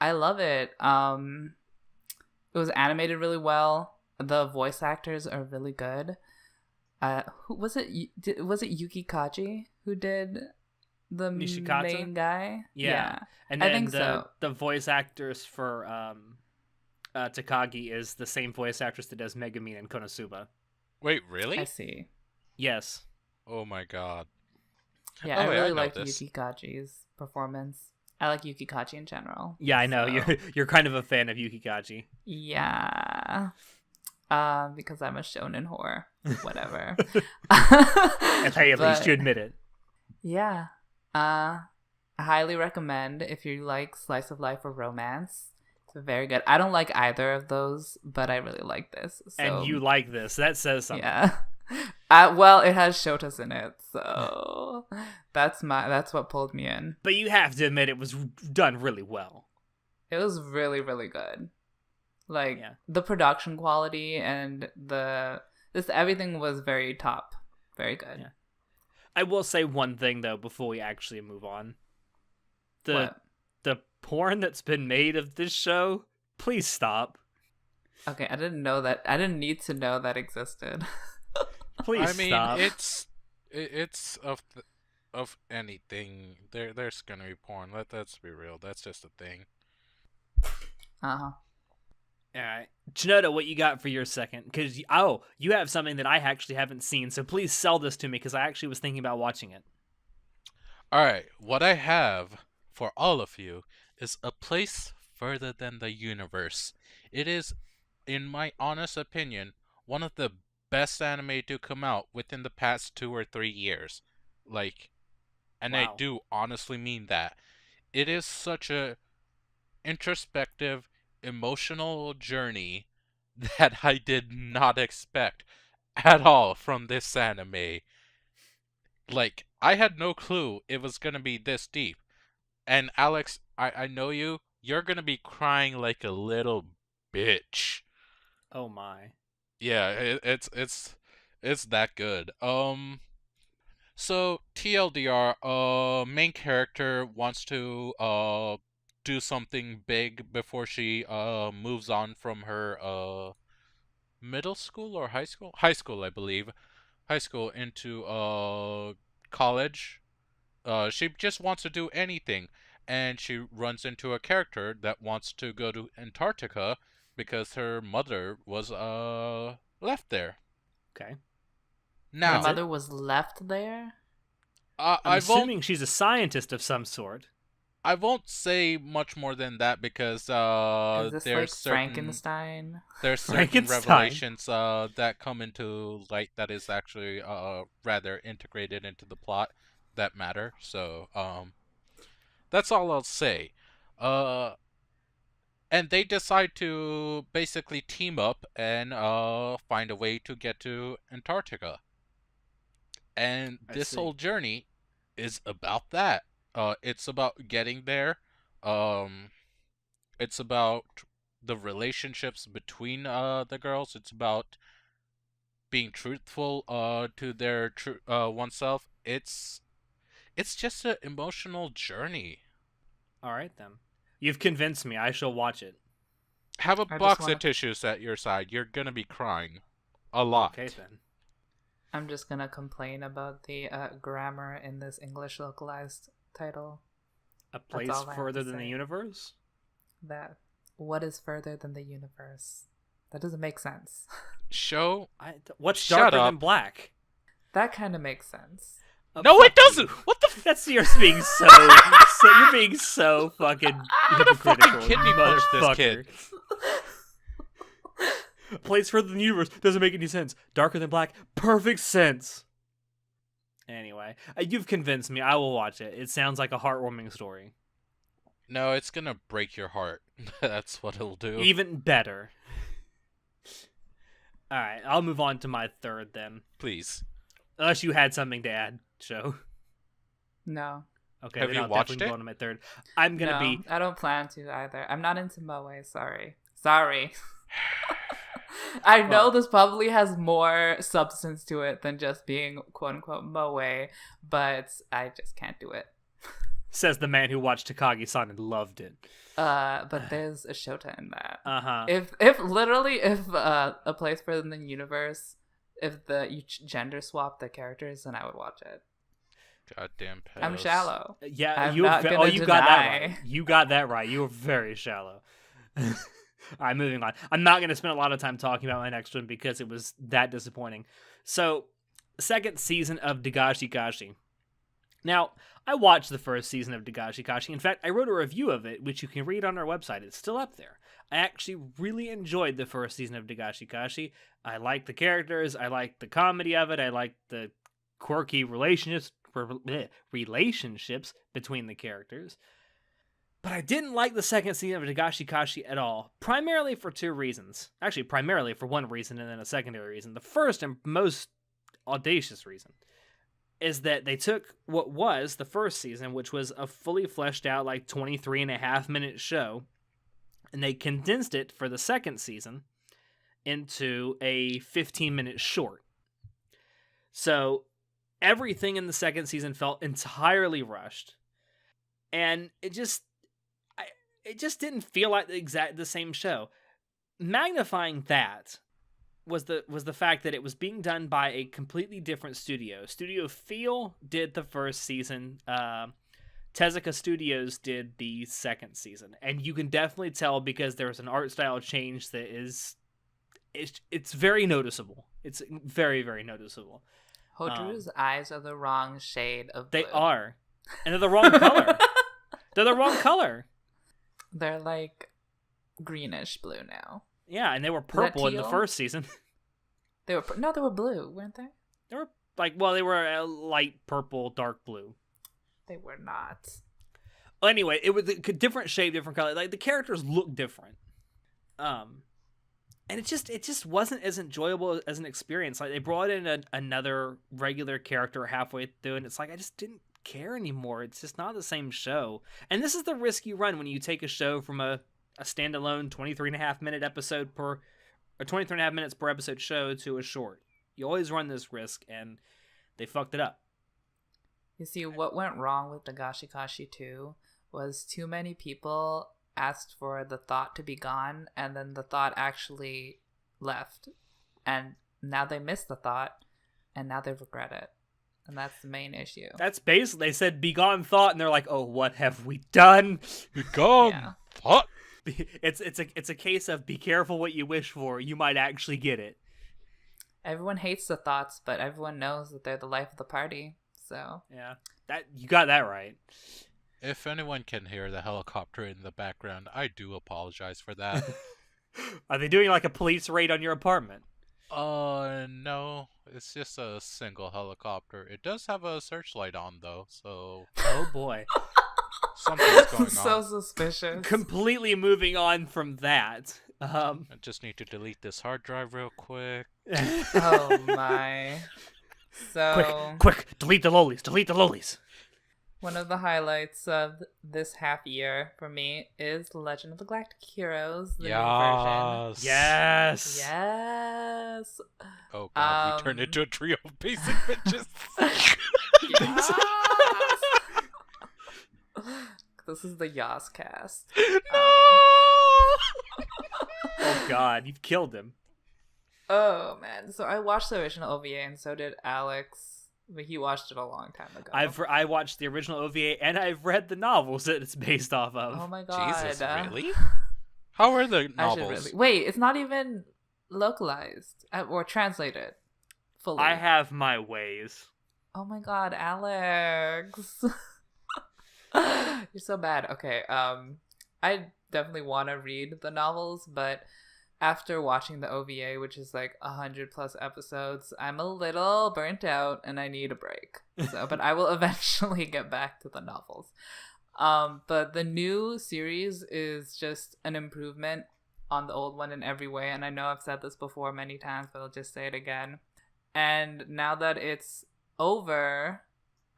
I love it. It was animated really well. The voice actors are really good. Who was it? Was it Yuki Kaji who did the Nishikata? main guy? Yeah. And I then think so. the voice actors for Takagi is the same voice actress that does Megumin and Konosuba. Wait, really? I see. Yes. Oh my god. Yeah, Oh, I wait, really know liked this. Yuki Kaji's performance. I like Yuki Kaji in general. Yeah, I know. So, You're kind of a fan of Yuki Kaji. yeah. Because I'm a shonen whore. Whatever. And hey, at least you admit it. Yeah. I highly recommend if you like slice of life or romance. It's very good. I don't like either of those, but I really like this. So, And you like this. That says something. yeah. Well, it has Shotas in it, so that's what pulled me in. But you have to admit it was done really well. It was really, really good. Like Yeah. the production quality and everything was very top. Very good. Yeah. I will say one thing though before we actually move on. What? The porn that's been made of this show, please stop. Okay, I didn't know that. I didn't need to know that existed. Please I mean, stop. it's of anything. There's gonna be porn. Let's be real. That's just a thing. Uh-huh. Alright. Chinoda, what you got for your second? Because, you have something that I actually haven't seen, so please sell this to me, because I actually was thinking about watching it. Alright, what I have for all of you is A Place Further Than the Universe. It is, in my honest opinion, one of the best anime to come out within the past 2 or 3 years. And I Wow. do honestly mean that. It is such a introspective, emotional journey that I did not expect at all from this anime. I had no clue it was gonna be this deep. And Alex, I know you. You're gonna be crying like a little bitch. Oh my. Yeah, it's that good. So TLDR, main character wants to do something big before she moves on from her middle school or high school? High school, I believe. High school into college. She just wants to do anything, and she runs into a character that wants to go to Antarctica because her mother was left there. Okay. Her Now, mother was left there? I'm I won't assuming she's a scientist of some sort. I won't say much more than that because Is this there's like certain Frankenstein? there's certain Frankenstein. revelations that come into light that is actually rather integrated into the plot that matter. So that's all I'll say. And they decide to basically team up and find a way to get to Antarctica. And I this see. whole journey is about that. It's about getting there. Um, it's about the relationships between the girls. It's about being truthful to their oneself. It's just an emotional journey. All right, then. You've convinced me. I shall watch it. Have a I just box wanna- of tissues at your side. You're gonna be crying a lot. Okay, then. I'm just gonna complain about the grammar in this English localized title. A place all I have further to than the say. universe? That what is further than the universe? That doesn't make sense. Show. What's Shut darker up. than black? That kind of makes sense. No, it Fuck you. doesn't. What the? That's you're being so you're being so fucking gonna fucking hypocritical, kidney punch this kid. A place further than the universe doesn't make any sense. Darker than black, perfect sense. Anyway, you've convinced me. I will watch it. It sounds like a heartwarming story. No, it's gonna break your heart. That's what it'll do. Even better. All right, I'll move on to my third then. Please. Unless you had something to add, Joe. No. Okay, Have then you I'll watched definitely it? go on to my third. I'm gonna No, be. I don't plan to either. I'm not into moe. Sorry. I know Well, this probably has more substance to it than just being quote unquote moe, but I just can't do it. says the man who watched Takagi-san and loved it. But there's a Shota in that. Uh-huh. If a place for the universe, if you gender swap the characters, then I would watch it. Goddamn pedos. I'm shallow. Yeah, I'm you not gonna you got that deny. right. You got that right. You were very shallow. All right, moving on. I'm not going to spend a lot of time talking about my next one because it was that disappointing. So, second season of Dagashi Kashi. Now, I watched the first season of Dagashi Kashi. In fact, I wrote a review of it, which you can read on our website. It's still up there. I actually really enjoyed the first season of Dagashi Kashi. I liked the characters. I liked the comedy of it. I liked the quirky relationships between the characters. But I didn't like the second season of Dagashi Kashi at all, primarily for two reasons. Actually, primarily for one reason and then a secondary reason. The first and most audacious reason is that they took what was the first season, which was a fully fleshed out, like 23.5-minute show, and they condensed it for the second season into a 15-minute short. So everything in the second season felt entirely rushed, and it just didn't feel like the same show. Magnifying that was the fact that it was being done by a completely different studio. Studio Feel did the first season. Tezuka Studios did the second season, and you can definitely tell because there's an art style change that it's very noticeable. It's very, very noticeable. Hotaru's eyes are the wrong shade of blue. They are, and they're the wrong color. They're the wrong color. They're like greenish blue now. Yeah, and they were purple in the teal? first season. They were blue, weren't they? They were they were a light purple, dark blue. They were not. Anyway, it was a different shape, different color. Like the characters look different. And it just wasn't as enjoyable as an experience. Like they brought in another regular character halfway through, and it's like I just didn't care anymore. It's just not the same show. And this is the risk you run when you take a show from a standalone 23.5-minute episode or 23.5 minutes per episode show to a short. You always run this risk, and they fucked it up. You see, what went wrong with Dagashi Kashi 2 was too many people asked for the thought to be gone, and then the thought actually left. And now they missed the thought, and now they regret it. And that's the main issue. That's basically, they said, be gone thought, and they're like, oh, what have we done? Be gone thought. It's a case of be careful what you wish for. You might actually get it. Everyone hates the thoughts, but everyone knows that they're the life of the party. So yeah, that you got that right. If anyone can hear the helicopter in the background, I do apologize for that. Are they doing like a police raid on your apartment? No, it's just a single helicopter. It does have a searchlight on though, so oh boy. Something's going on. So suspicious. Completely moving on from that. I just need to delete this hard drive real quick. Oh my. So quick, delete the lolies. One of the highlights of this half year for me is Legend of the Galactic Heroes, the new version. Yes. Yes. Oh god, we turned into a trio of basic bitches. Yes. This is the Yas cast. No! Oh god, you've killed him. Oh man, so I watched the original OVA and so did Alex, but he watched it a long time ago. I watched the original OVA and I've read the novels that it's based off of. Oh my god. Jesus, really? How are the novels? Wait, it's not even localized or translated fully. I have my ways. Oh my god, Alex. You're so bad. Okay, I definitely want to read the novels, but after watching the OVA, which is like 100+ episodes, I'm a little burnt out and I need a break. So, but I will eventually get back to the novels. But the new series is just an improvement on the old one in every way, and I know I've said this before many times, but I'll just say it again. And now that it's over,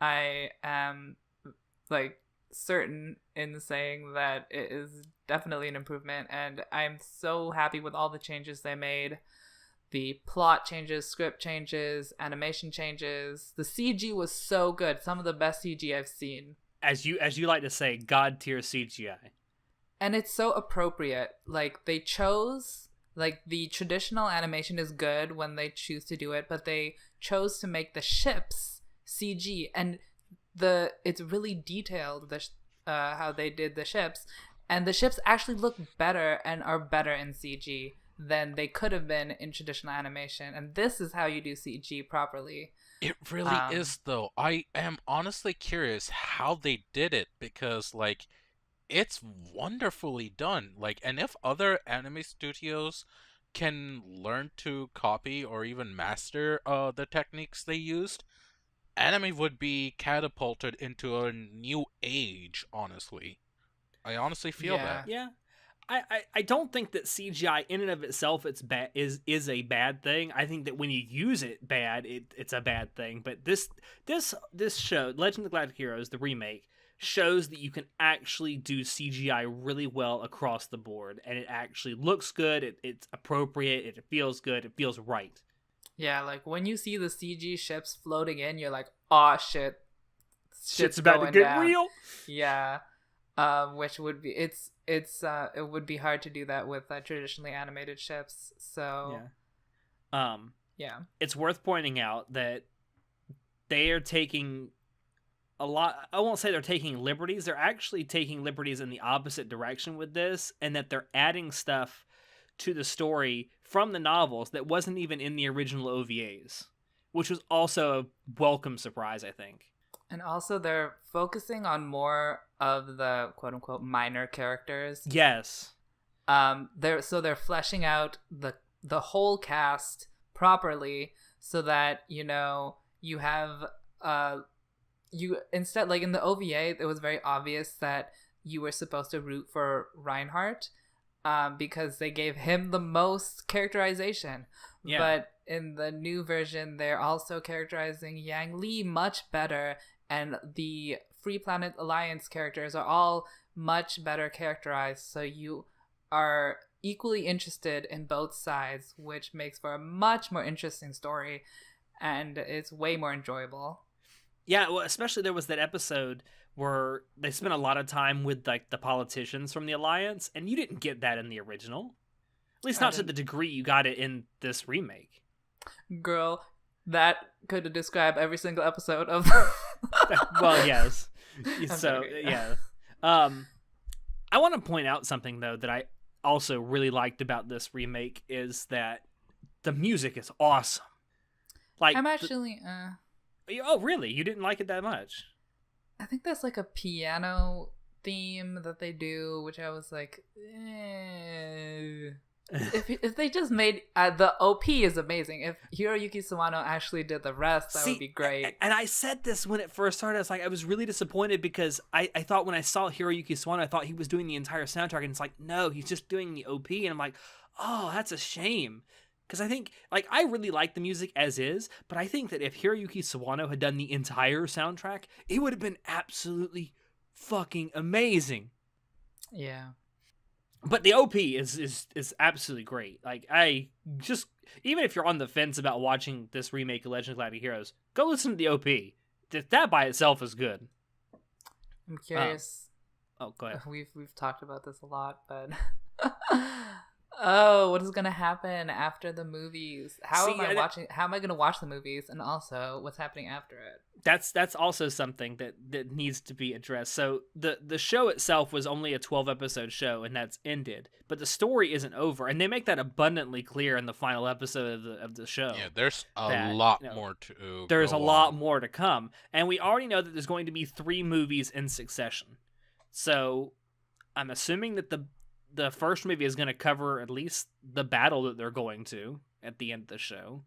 I am like certain in saying that it is definitely an improvement, and I'm so happy with all the changes they made. The plot changes, script changes, animation changes. The CG was so good. Some of the best CG I've seen. As you like to say, god tier CGI. And it's so appropriate. Like they chose, like the traditional animation is good when they choose to do it, but they chose to make the ships CG, and it's really detailed how they did the ships, and the ships actually look better and are better in CG than they could have been in traditional animation. And this is how you do CG properly. It really is, though. I am honestly curious how they did it because, like, it's wonderfully done. Like, and if other anime studios can learn to copy or even master the techniques they used, anime would be catapulted into a new age, honestly. I honestly feel Yeah. that. Yeah. I don't think that CGI in and of itself is a bad thing. I think that when you use it bad, it's a bad thing. But this show, Legend of the Galactic Heroes, the remake, shows that you can actually do CGI really well across the board, and it actually looks good. It's appropriate. It feels good. It feels right. Yeah, like when you see the CG ships floating in, you're like, "Oh shit, Shit's about to going get down." real. Yeah, which would be it would be hard to do that with traditionally animated ships. So Yeah. yeah, It's worth pointing out that they are taking a lot. I won't say they're taking liberties. They're actually taking liberties in the opposite direction with this, and that they're adding stuff to the story from the novels that wasn't even in the original OVAs, which was also a welcome surprise, I think. and also they're focusing on more of the quote unquote minor characters. Yes. They're fleshing out the whole cast properly so that you have you instead, like in the OVA, it was very obvious that you were supposed to root for Reinhardt because they gave him the most characterization. Yeah. But in the new version, they're also characterizing Yang Li much better, and the Free Planet Alliance characters are all much better characterized, so you are equally interested in both sides, which makes for a much more interesting story, and it's way more enjoyable. Yeah, well, especially there was that episode where they spent a lot of time with like the politicians from the Alliance, and you didn't get that in the original. At least not to the degree you got it in this remake. Girl, that could describe every single episode of Well, yes. So, joking. yeah. I want to point out something though that I also really liked about this remake is that the music is awesome. Like I'm actually oh, really? You didn't like it that much? I think that's like a piano theme that they do, which I was like, if they just made the OP is amazing. If Hiroyuki Sawano actually did the rest, that would be great. And I said this when it first started. I was really disappointed because I thought when I saw Hiroyuki Sawano, I thought he was doing the entire soundtrack, and it's like, no, he's just doing the OP, and I'm like, oh, that's a shame. Because I think, like, I really like the music as is, but I think that if Hiroyuki Sawano had done the entire soundtrack, it would have been absolutely fucking amazing. Yeah. But the OP is absolutely great. Like, I just, even if you're on the fence about watching this remake of Legend of Galactic Heroes, go listen to the OP. That by itself is good. I'm curious. Oh, go ahead. We've talked about this a lot, but oh, what is gonna happen after the movies? How am I gonna watch the movies, and also what's happening after it? That's also something that needs to be addressed. So the show itself was only a 12-episode show, and that's ended. But the story isn't over, and they make that abundantly clear in the final episode of the show. Yeah, there's a lot more to. There's a lot more to come, and we already know that there's going to be 3 movies in succession. So I'm assuming that the first movie is going to cover at least the battle that they're going to at the end of the show.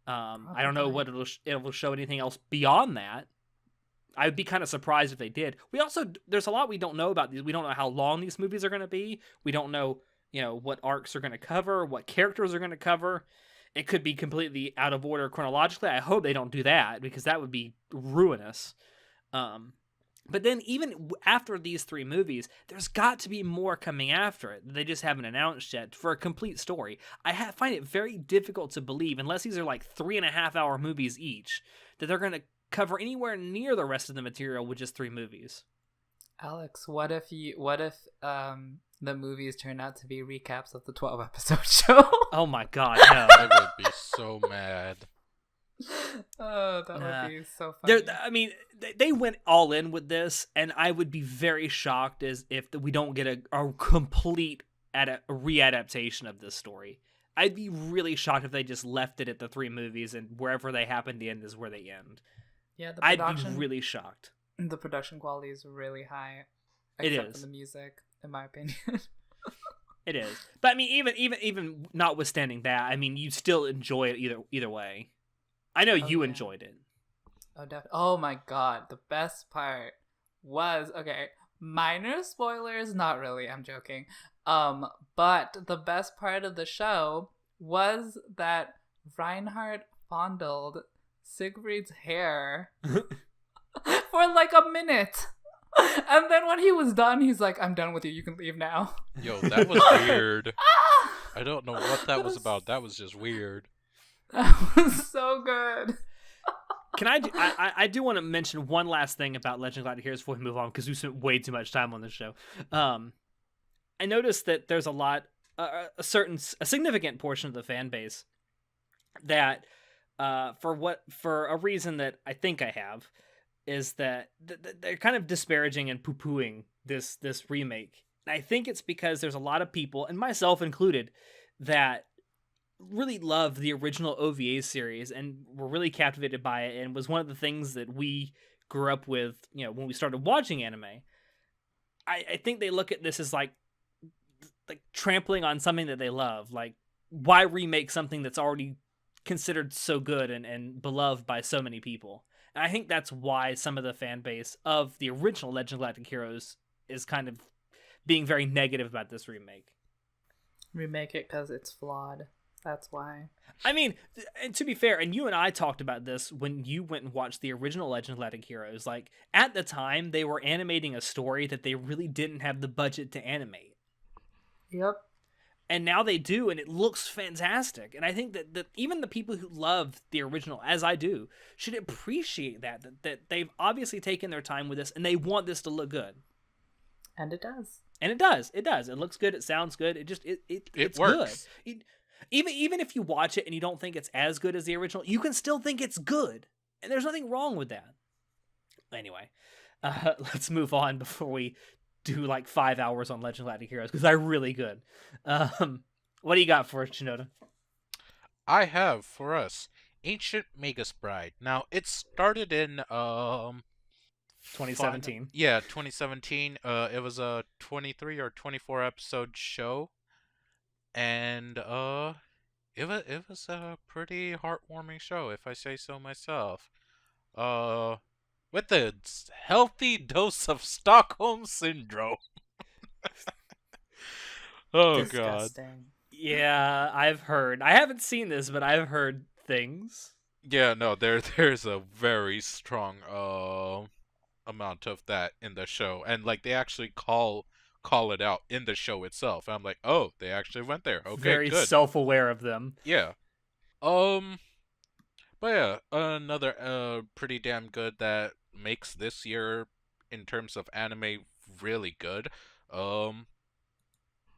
I don't know what it'll show anything else beyond that. I'd be kind of surprised if they did. There's a lot we don't know about these. We don't know how long these movies are going to be. We don't know, what arcs are going to cover, what characters are going to cover. It could be completely out of order chronologically. I hope they don't do that because that would be ruinous. But then even after these 3 movies, there's got to be more coming after it. They just haven't announced yet for a complete story. I find it very difficult to believe, unless these are like 3.5-hour movies each, that they're going to cover anywhere near the rest of the material with just 3 movies. Alex, what if the movies turn out to be recaps of the 12-episode show? Oh my god, no. I would be so mad. Oh, that would be so funny. I mean, they went all in with this, and I would be very shocked as if we don't get a complete readaptation of this story. I'd be really shocked if they just left it at the 3 movies, and wherever they happen to end is where they end. Yeah, I'd be really shocked. The production quality is really high. It Except is. for the music, in my opinion. It is. But I mean, even notwithstanding that, I mean, you still enjoy it either way. I know you enjoyed it. Oh, definitely. Oh my god, the best part was, okay, minor spoilers, not really, I'm joking. But the best part of the show was that Reinhardt fondled Siegfried's hair for like a minute. And then when he was done, he's like, I'm done with you can leave now. Yo, that was weird. I don't know what that was about. That was just weird. That was so good. I do want to mention one last thing about Legend of Galactic Heroes before we move on, because we spent way too much time on this show. I noticed that there's a significant portion of the fan base that, for a reason that I think I have, is that they're kind of disparaging and poo-pooing this remake. And I think it's because there's a lot of people, and myself included, that really loved the original OVA series and were really captivated by it, and was one of the things that we grew up with, when we started watching anime. I think they look at this as like trampling on something that they love. Like, why remake something that's already considered so good and beloved by so many people? And I think that's why some of the fan base of the original Legend of Galactic Heroes is kind of being very negative about this remake. Remake it because it's flawed. That's why. I mean, and to be fair, and you and I talked about this when you went and watched the original Legend of Galactic Heroes. Like, at the time, they were animating a story that they really didn't have the budget to animate. Yep. And now they do, and it looks fantastic. And I think that even the people who love the original, as I do, should appreciate that they've obviously taken their time with this, and they want this to look good. And it does. And it does. It does. It looks good. It sounds good. It's works. Good. Even if you watch it and you don't think it's as good as the original, you can still think it's good. And there's nothing wrong with that. Anyway, let's move on before we do like 5 hours on Legend of Galactic Heroes, because they're really good. What do you got for us, Shinoda? I have for us Ancient Magus Bride. Now, it started in 2017. Yeah, 2017. It was a 23 or 24 episode show, and it was a pretty heartwarming show, if I say so myself. With a healthy dose of Stockholm syndrome. Oh Disgusting. god. Yeah, I've heard. I haven't seen this, but I've heard things. Yeah, no, there's a very strong amount of that in the show, and like they actually call it out in the show itself. I'm like, oh, they actually went there. Okay, Very good. self-aware of them. Yeah. But yeah, another pretty damn good that makes this year in terms of anime really good.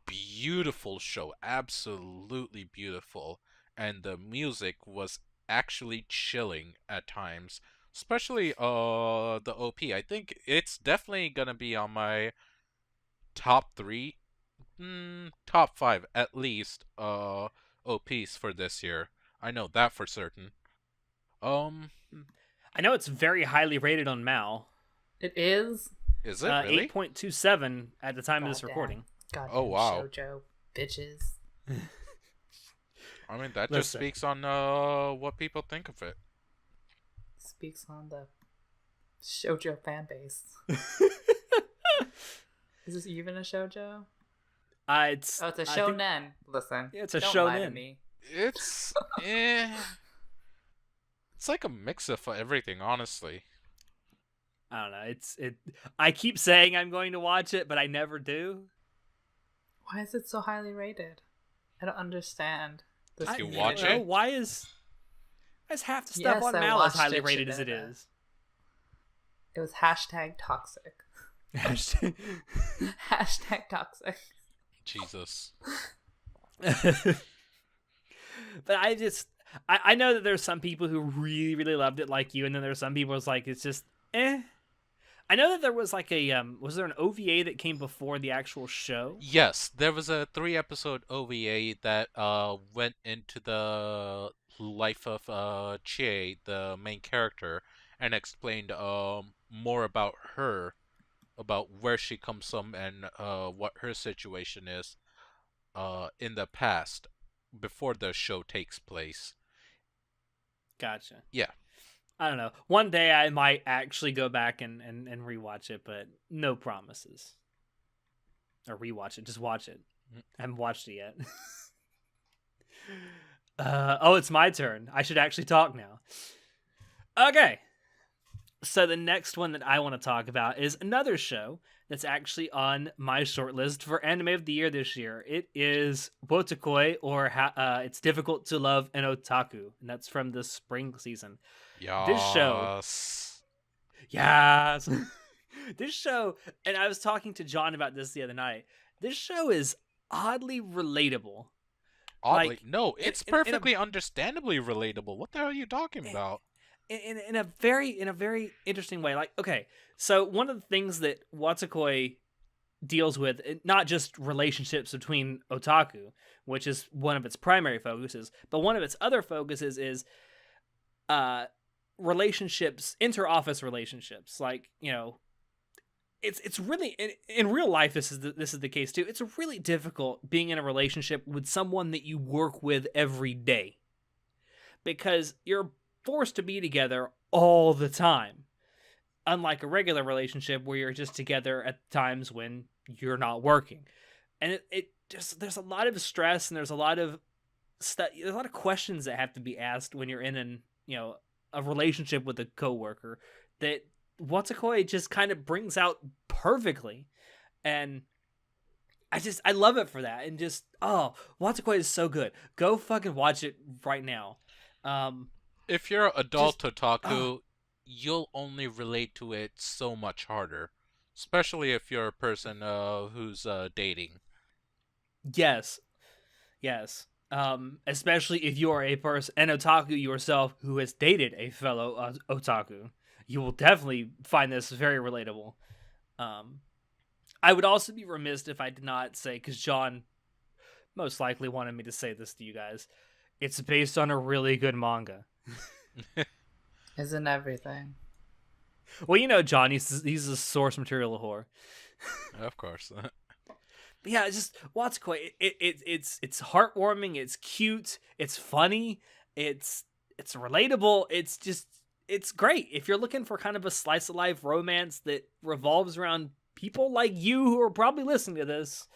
Beautiful show, absolutely beautiful, and the music was actually chilling at times, especially the OP. I think it's definitely gonna be on my top 3, top 5 at least OPs for this year. I know that for certain. I know it's very highly rated on Mal. It is. Is it really? 8.27 at the time of this Goddamn. recording. Goddamn Oh, wow. shoujo bitches. I mean, that just Listen. speaks on what people think of it. Speaks on the shoujo fan base. Is this even a shoujo? It's Oh, it's a I think- shonen. Listen, Yeah, it's a don't lie to shonen. me. It's it's like a mix of everything, honestly. I don't know. I keep saying I'm going to watch it, but I never do. Why is it so highly rated? I don't understand this Did I you you watch know community. it? why is half the stuff Yes, on I Mal as watched highly it, rated as it Shinoda. is? It was hashtag toxic. Hashtag toxic. Jesus. But I know that there's some people who really really loved it like you, and then there's some people who's like it's just eh. I know that there was like a was there an OVA that came before the actual show? Yes, there was a 3 episode OVA that went into the life of Chie, the main character, and explained more about her, about where she comes from and what her situation is in the past before the show takes place. Gotcha. Yeah. I don't know. One day I might actually go back and rewatch it, but no promises. Or rewatch it. Just watch it. I haven't watched it yet. Oh, it's my turn. I should actually talk now. Okay. So the next one that I want to talk about is another show that's actually on my shortlist for Anime of the Year this year. It is Wotakoi, or It's Difficult to Love an Otaku, and that's from the spring season. This show, Yes. yes, this show, and I was talking to John about this the other night. This show is oddly relatable. Oddly, Like no, in, it's in a perfectly understandably relatable. What the hell are you talking about? in a very interesting way. Like, okay, so one of the things that Watsukoi deals with, not just relationships between otaku, which is one of its primary focuses, but one of its other focuses is uh relationships, inter-office relationships. Like, it's really in real life, this is the case too. It's really difficult being in a relationship with someone that you work with every day, because you're forced to be together all the time, unlike a regular relationship where you're just together at times when you're not working. And it just, there's a lot of stress, and there's a lot of there's a lot of questions that have to be asked when you're in a relationship with a coworker that Watsukoi just kind of brings out perfectly. And I love it for that. And just, oh, Watsukoi is so good. Go fucking watch it right now. Um If you're adult just oh, otaku, you'll only relate to it so much harder, especially if you're a person who's dating. yes. Yes. Especially if you are a person, an otaku yourself, who has dated a fellow otaku, you will definitely find this very relatable. Um, I would also be remiss if I did not say, because John most likely wanted me to say this to you guys, it's based on a really good manga. Isn't everything? Well, John, he's a source material whore. Of course. But yeah, it's just Watsukoi. It's heartwarming. It's cute. It's funny. It's relatable. It's great. If you're looking for kind of a slice of life romance that revolves around people like you who are probably listening to this,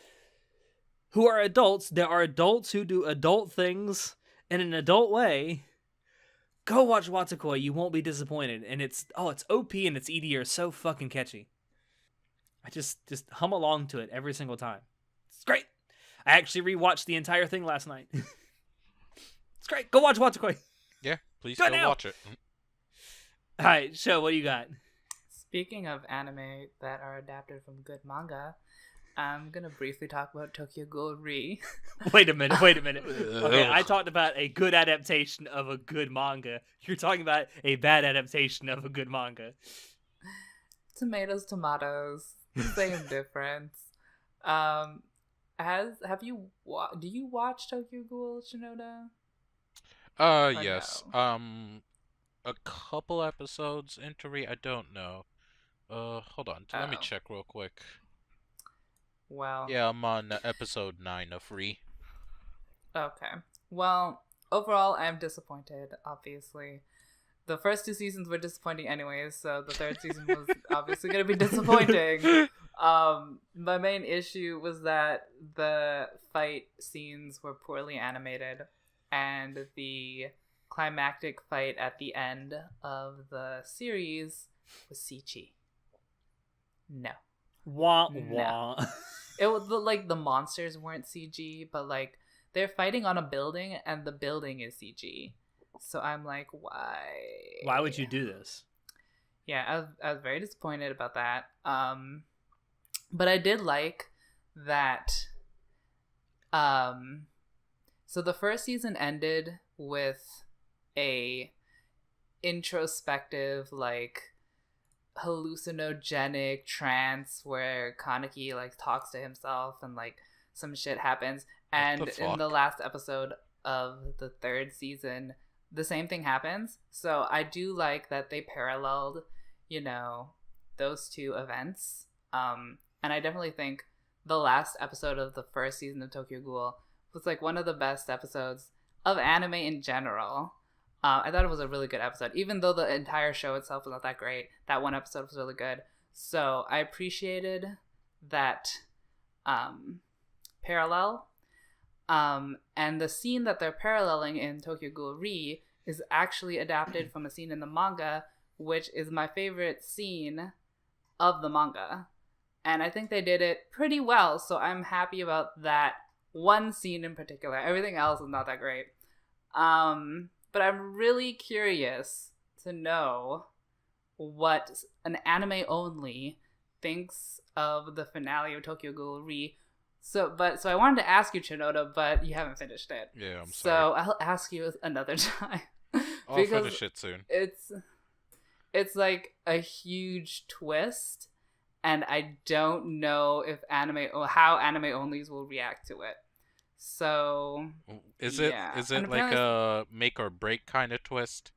who are adults. There are adults who do adult things in an adult way. Go watch Watsukoi. You won't be disappointed. And it's OP, and its ED are so fucking catchy. I just hum along to it every single time. It's great. I actually rewatched the entire thing last night. It's great. Go watch Watsukoi. Yeah, please Go go now. watch it. All right, Show, what do you got? Speaking of anime that are adapted from good manga, I'm gonna briefly talk about Tokyo Ghoul Re. Wait a minute. Okay, I Ugh. talked about a good adaptation of a good manga. You're talking about a bad adaptation of a good manga. Tomatoes, tomatoes, same difference. Um, do you watch Tokyo Ghoul, Shinoda? Or Yes. no? A couple episodes into I don't know. Hold on. Let me Oh, check real quick. well, Yeah, I'm on episode 9 of Re. okay. Well, overall, I'm disappointed, obviously. The first 2 seasons were disappointing anyways, so the third season was obviously going to be disappointing. My main issue was that the fight scenes were poorly animated, and the climactic fight at the end of the series was CG. No. Wah No. wah. It was like the monsters weren't CG, but like they're fighting on a building and the building is CG. So I'm like, why? Why would you do this? Yeah, I was very disappointed about that. But I did like that. Um, so the first season ended with a introspective, like hallucinogenic trance where Kaneki like talks to himself and like some shit happens. What the And in the fuck? last episode of the third season, the same thing happens. So I do like that they paralleled, you know, those two events. And I definitely think the last episode of the first season of Tokyo Ghoul was like one of the best episodes of anime in general. I thought it was a really good episode, even though the entire show itself was not that great. That one episode was really good, so I appreciated that parallel. And the scene that they're paralleling in Tokyo Ghoul Re is actually adapted from a scene in the manga, which is my favorite scene of the manga, and I think they did it pretty well. So I'm happy about that one scene in particular. Everything else is not that great. But I'm really curious to know what an anime only thinks of the finale of Tokyo Ghoul Re. So I wanted to ask you, Chinoda, but you haven't finished it. Yeah, I'm So sorry. I'll ask you another time. I'll finish it soon. It's like a huge twist, and I don't know if anime or how anime onlys will react to it. So Is yeah. it And like apparently, a make or break kind of twist?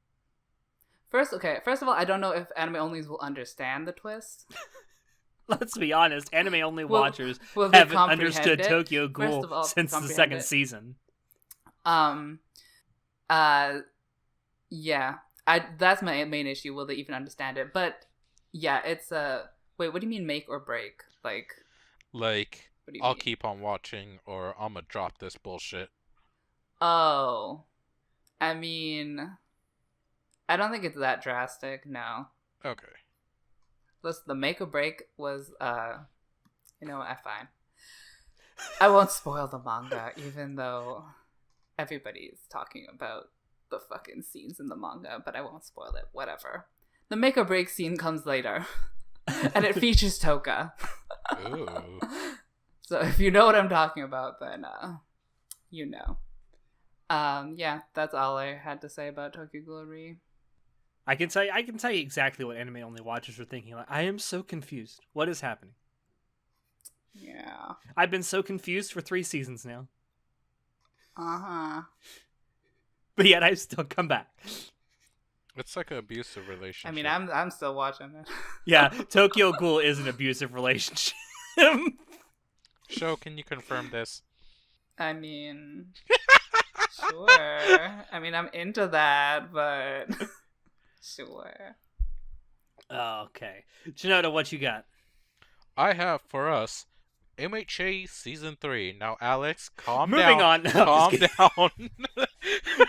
first of all, I don't know if anime onlys will understand the twist. Let's be honest, anime only watchers Will they haven't comprehend understood it? Tokyo First Ghoul of all, since the comprehend second it. season. Um, uh, yeah. That's my main issue. Will they even understand it? But yeah, it's wait, what do you mean make or break? Like, Like, what do you I'll mean? keep on watching, or I'm gonna drop this bullshit. Oh, I mean, I don't think it's that drastic. No. Okay. Listen, the make or break was you know what, fine. I won't spoil the manga, even though everybody's talking about the fucking scenes in the manga, but I won't spoil it. Whatever. The make or break scene comes later, and it features Toka. Ooh. So if you know what I'm talking about, then you know. Yeah, that's all I had to say about Tokyo Ghoul Re. I can tell you exactly what anime only watchers are thinking. Like, I am so confused. What is happening? Yeah. I've been so confused for 3 seasons now. Uh-huh. But yet I've still come back. It's like an abusive relationship. I mean, I'm still watching it. Yeah, Tokyo Ghoul is an abusive relationship. Show, can you confirm this? I mean, sure. I mean, I'm into that, but sure. Okay. Shinoda, what you got? I have for us MHA Season 3. Now, Alex, calm Moving down. on. No, Calm down.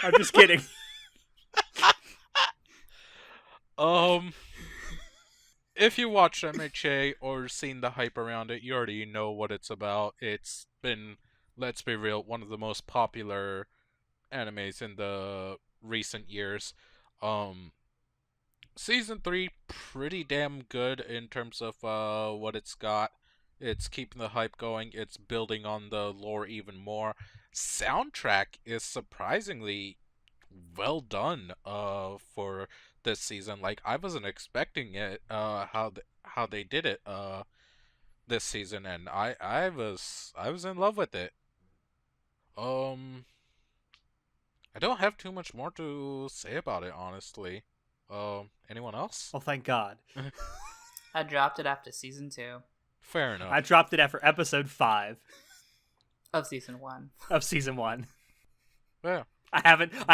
I'm just kidding. If you watched MHA or seen the hype around it, you already know what it's about. It's been, let's be real, one of the most popular animes in the recent years. Season 3 pretty damn good in terms of what it's got. It's keeping the hype going. It's building on the lore even more. Soundtrack is surprisingly well done for this season. Like, I wasn't expecting it how they did it this season, and I was in love with it. Um I don't have too much more to say about it, honestly. Anyone else? Oh, thank God. I dropped it after season 2 Fair enough. I dropped it after episode 5 of season 1. of season 1. Yeah. I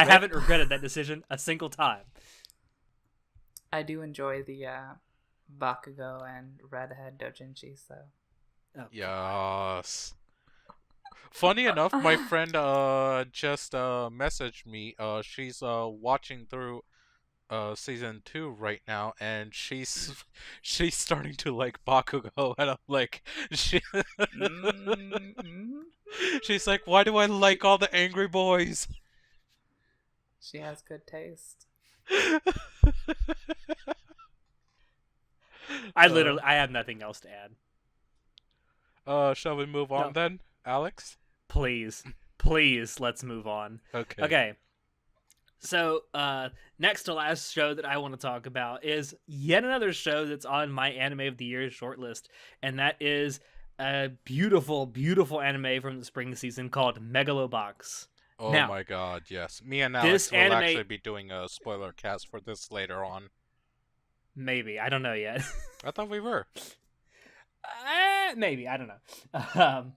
haven't regretted that decision a single time. I do enjoy the Bakugo and Redhead Dojinshi, so. Oh, Yes. Funny enough, my friend just messaged me. She's watching through season 2 right now, and she's starting to like Bakugo, and I'm like, Mm-hmm. she's like, why do I like all the angry boys? She has good taste. uh, I have nothing else to add. shall we move on No, then, Alex? please, please, let's move on. Okay. Okay, so next to last show that I want to talk about is yet another show that's on my anime of the year shortlist, and that is a beautiful, beautiful anime from the spring season called Megalobox. Oh Now, my god, yes. Me and this Alex will anime, actually be doing a spoiler cast for this later on. maybe I don't know yet. I thought we were. Maybe I don't know.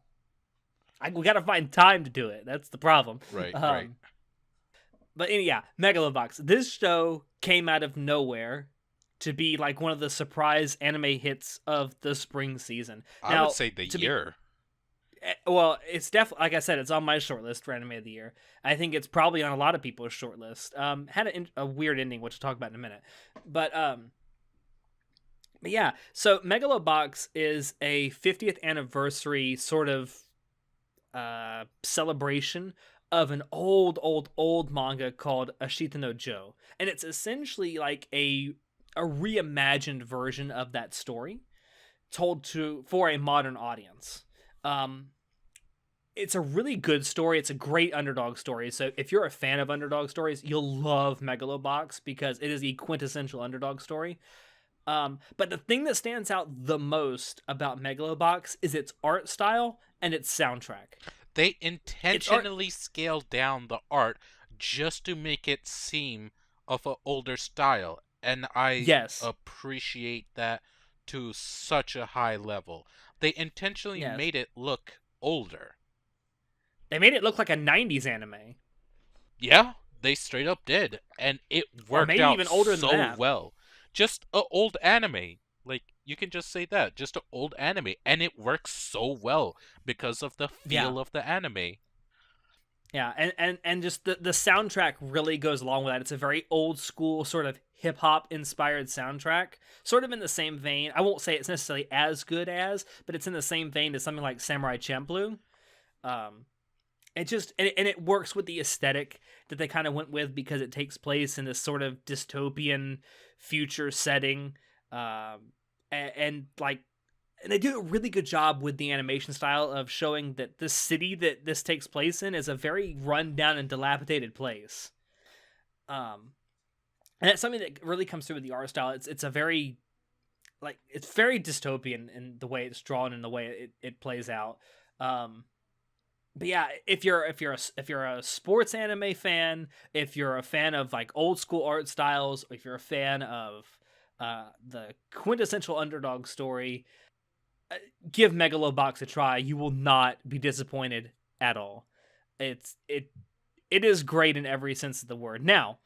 We gotta find time to do it. That's the problem. Right, right. Um, yeah, Megalobox. This show came out of nowhere to be like one of the surprise anime hits of the spring season. I would Now, say the to be year. well, it's definitely like I said, it's on my shortlist for anime of the year. I think it's probably on a lot of people's shortlist. Had a weird ending, which we'll talk about in a minute, but yeah. So Megalobox is a 50th anniversary sort of celebration of an old manga called Ashita no Joe, and it's essentially like a reimagined version of that story told to for a modern audience. Um, it's a really good story. It's a great underdog story. So if you're a fan of underdog stories, you'll love Megalobox because it is the quintessential underdog story. But the thing that stands out the most about Megalobox is its art style and its soundtrack. They Its art, intentionally scaled down the art just to make it seem of an older style, and I yes, appreciate that to such a high level. They intentionally yes, made it look older. they made it look like a '90s anime, Yeah, they straight up did, and it or worked maybe out even older than so that. well. Just a old anime. Like you can just say that, just an old anime, and it works so well because of the Yeah, feel of the anime. yeah, and just the soundtrack really goes along with that. It's a very old school sort of hip hop inspired soundtrack, sort of in the same vein. I won't say it's necessarily as good as, but it's in the same vein as something like Samurai Champloo. Um, it just and it works with the aesthetic that they kind of went with because it takes place in this sort of dystopian future setting, and like and they do a really good job with the animation style of showing that the city that this takes place in is a very run down and dilapidated place. Um, and that's something that really comes through with the art style. It's a very like it's very dystopian in the way it's drawn and the way it plays out. Um, but yeah, if you're a sports anime fan, if you're a fan of like old school art styles, if you're a fan of the quintessential underdog story, give Megalobox a try. You will not be disappointed at all. It is great in every sense of the word. Now,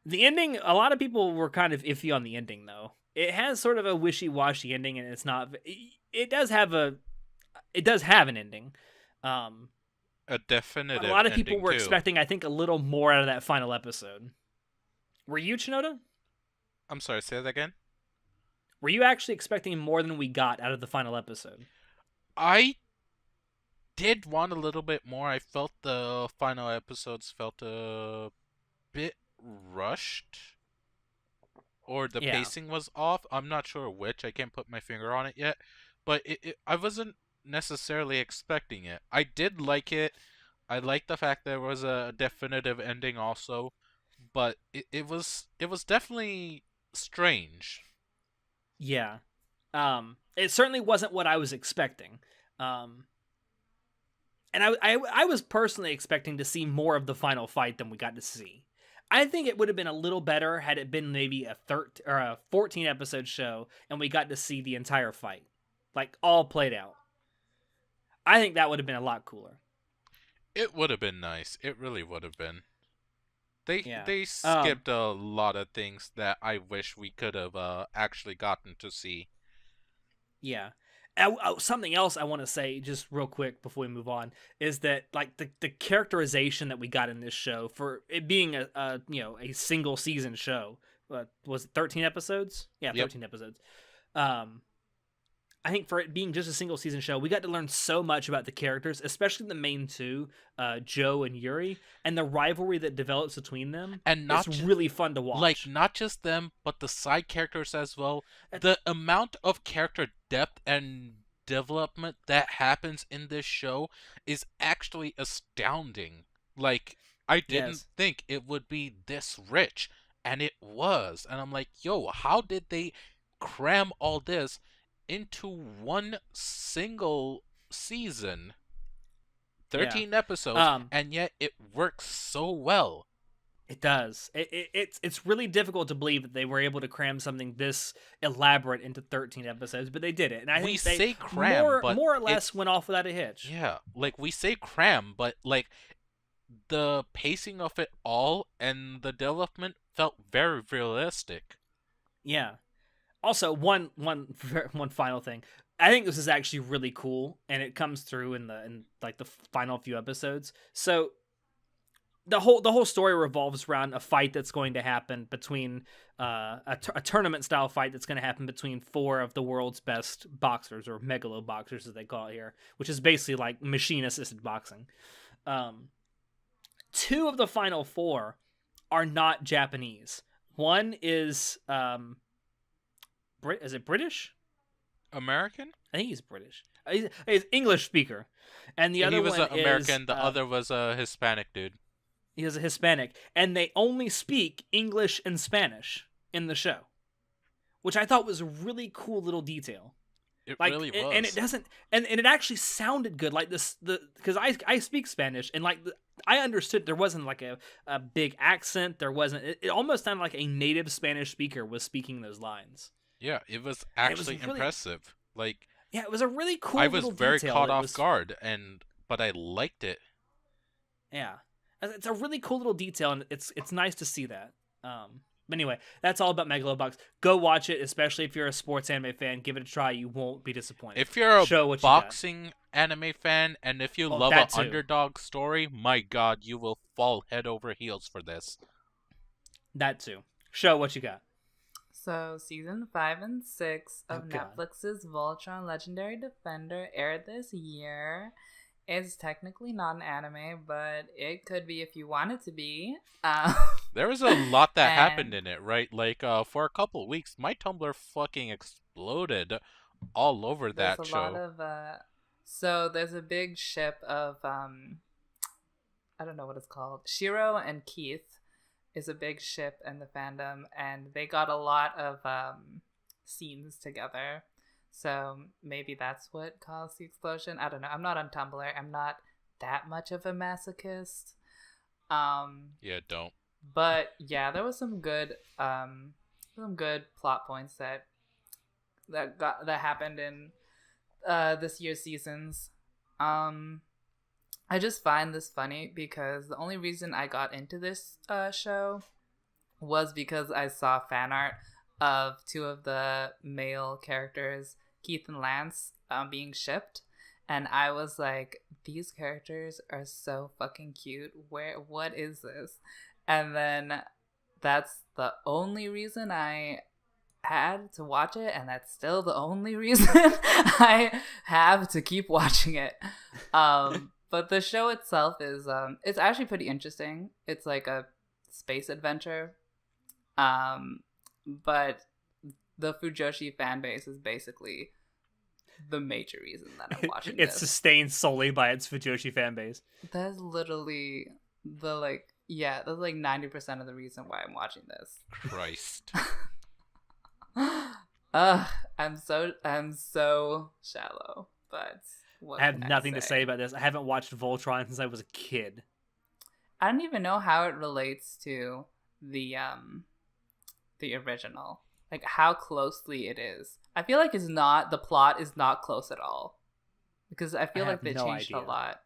the ending, a lot of people were kind of iffy on the ending though. It has sort of a wishy-washy ending and it's not it does have an ending. Um A but a definitive lot of people ending were too. expecting I think a little more out of that final episode. Were you, Chinoda? I'm sorry, say that again. Were you actually expecting more than we got out of the final episode? I did want a little bit more. I felt the final episodes felt a bit rushed, or the Yeah. pacing was off. I'm not sure which. I can't put my finger on it yet, but I wasn't necessarily expecting it. I did like it. I liked the fact there was a definitive ending also, but it was definitely strange. Yeah. It certainly wasn't what I was expecting. Um, and I was personally expecting to see more of the final fight than we got to see. I think it would have been a little better had it been maybe a 13 or a 14 episode show and we got to see the entire fight, like all played out. I think that would have been a lot cooler. It would have been nice. It really would have been. They Yeah. they skipped a lot of things that I wish we could have actually gotten to see. Yeah. Something else I want to say just real quick before we move on is that like the characterization that we got in this show for it being a a single season show, was it 13 episodes? Yeah, Yep. 13 episodes. Um, I think for it being just a single season show, we got to learn so much about the characters, especially the main two, Joe and Yuri, and the rivalry that develops between them. And It's not really fun to watch. not just them, but the side characters as well. The amount of character depth and development that happens in this show is actually astounding. Like, I didn't Yes. think it would be this rich, and it was. And I'm like, yo, how did they cram all this into one single season? Yeah. 13 episodes, Um, and yet it works so well. It does. It's really difficult to believe that they were able to cram something this elaborate into 13 episodes, but they did it. And I We think they say cram, but more or it less went off without a hitch. yeah, like we say cram, but like the pacing of it all and the development felt very realistic. Yeah. Also, one final thing. I think this is actually really cool, and it comes through in like the final few episodes. So the whole story revolves around a fight that's going to happen between a tournament style fight that's going to happen between four of the world's best boxers, or megalo boxers as they call it here, which is basically like machine assisted boxing. Two of the final four are not Japanese. One is is it British? American? I think he's British. He's English speaker, and the He other was one American, is the other was a Hispanic dude. he is a Hispanic, and they only speak English and Spanish in the show, which I thought was a really cool little detail. It Like, really was. and it doesn't, and it actually sounded good. Like because I speak Spanish, and like I understood there wasn't like a big accent. There wasn't. It almost sounded like a native Spanish speaker was speaking those lines. Yeah, it was And it was actually really, impressive. Like, yeah, it was a really cool I was little very detail. caught It off was, guard, but I liked it. yeah, it's a really cool little detail, and it's nice to see that. But anyway, that's all about Megalobox. Go watch it, especially if you're a sports anime fan. Give it a try; you won't be disappointed. If you're a Show what you got. boxing anime fan, and if you Oh, love that an too. underdog story, my god, you will fall head over heels for this. That too. Show what you got. So, season 5 and 6 of Oh, God. Netflix's Voltron Legendary Defender aired this year. It's technically not an anime, but it could be if you want it to be. There was a lot that And- happened in it, right? Like, for a couple weeks, my Tumblr fucking exploded all over that there's a show. lot of so there's a big ship of I don't know what it's called. Shiro and Keith is a big ship in the fandom, and they got a lot of scenes together. So maybe that's what caused the explosion. I don't know. I'm not on Tumblr. I'm not that much of a masochist. Yeah, don't. But yeah, there was some good plot points that happened in this year's seasons. I just find this funny because the only reason I got into this show was because I saw fan art of two of the male characters, Keith and Lance, being shipped, and I was like, these characters are so fucking cute. What is this? And then that's the only reason I had to watch it, and that's still the only reason I have to keep watching it. But the show itself is it's actually pretty interesting. It's like a space adventure. But the Fujoshi fan base is basically the major reason that I'm watching It's this. sustained solely by its Fujoshi fan base. That's literally that's like 90% of the reason why I'm watching this. Christ. I'm so shallow, but what I have can nothing to say about this. I haven't watched Voltron since I was a kid. I don't even know how it relates to the original. Like how closely it is. I feel like the plot is not close at all. Because I feel I like have they no changed idea. a lot.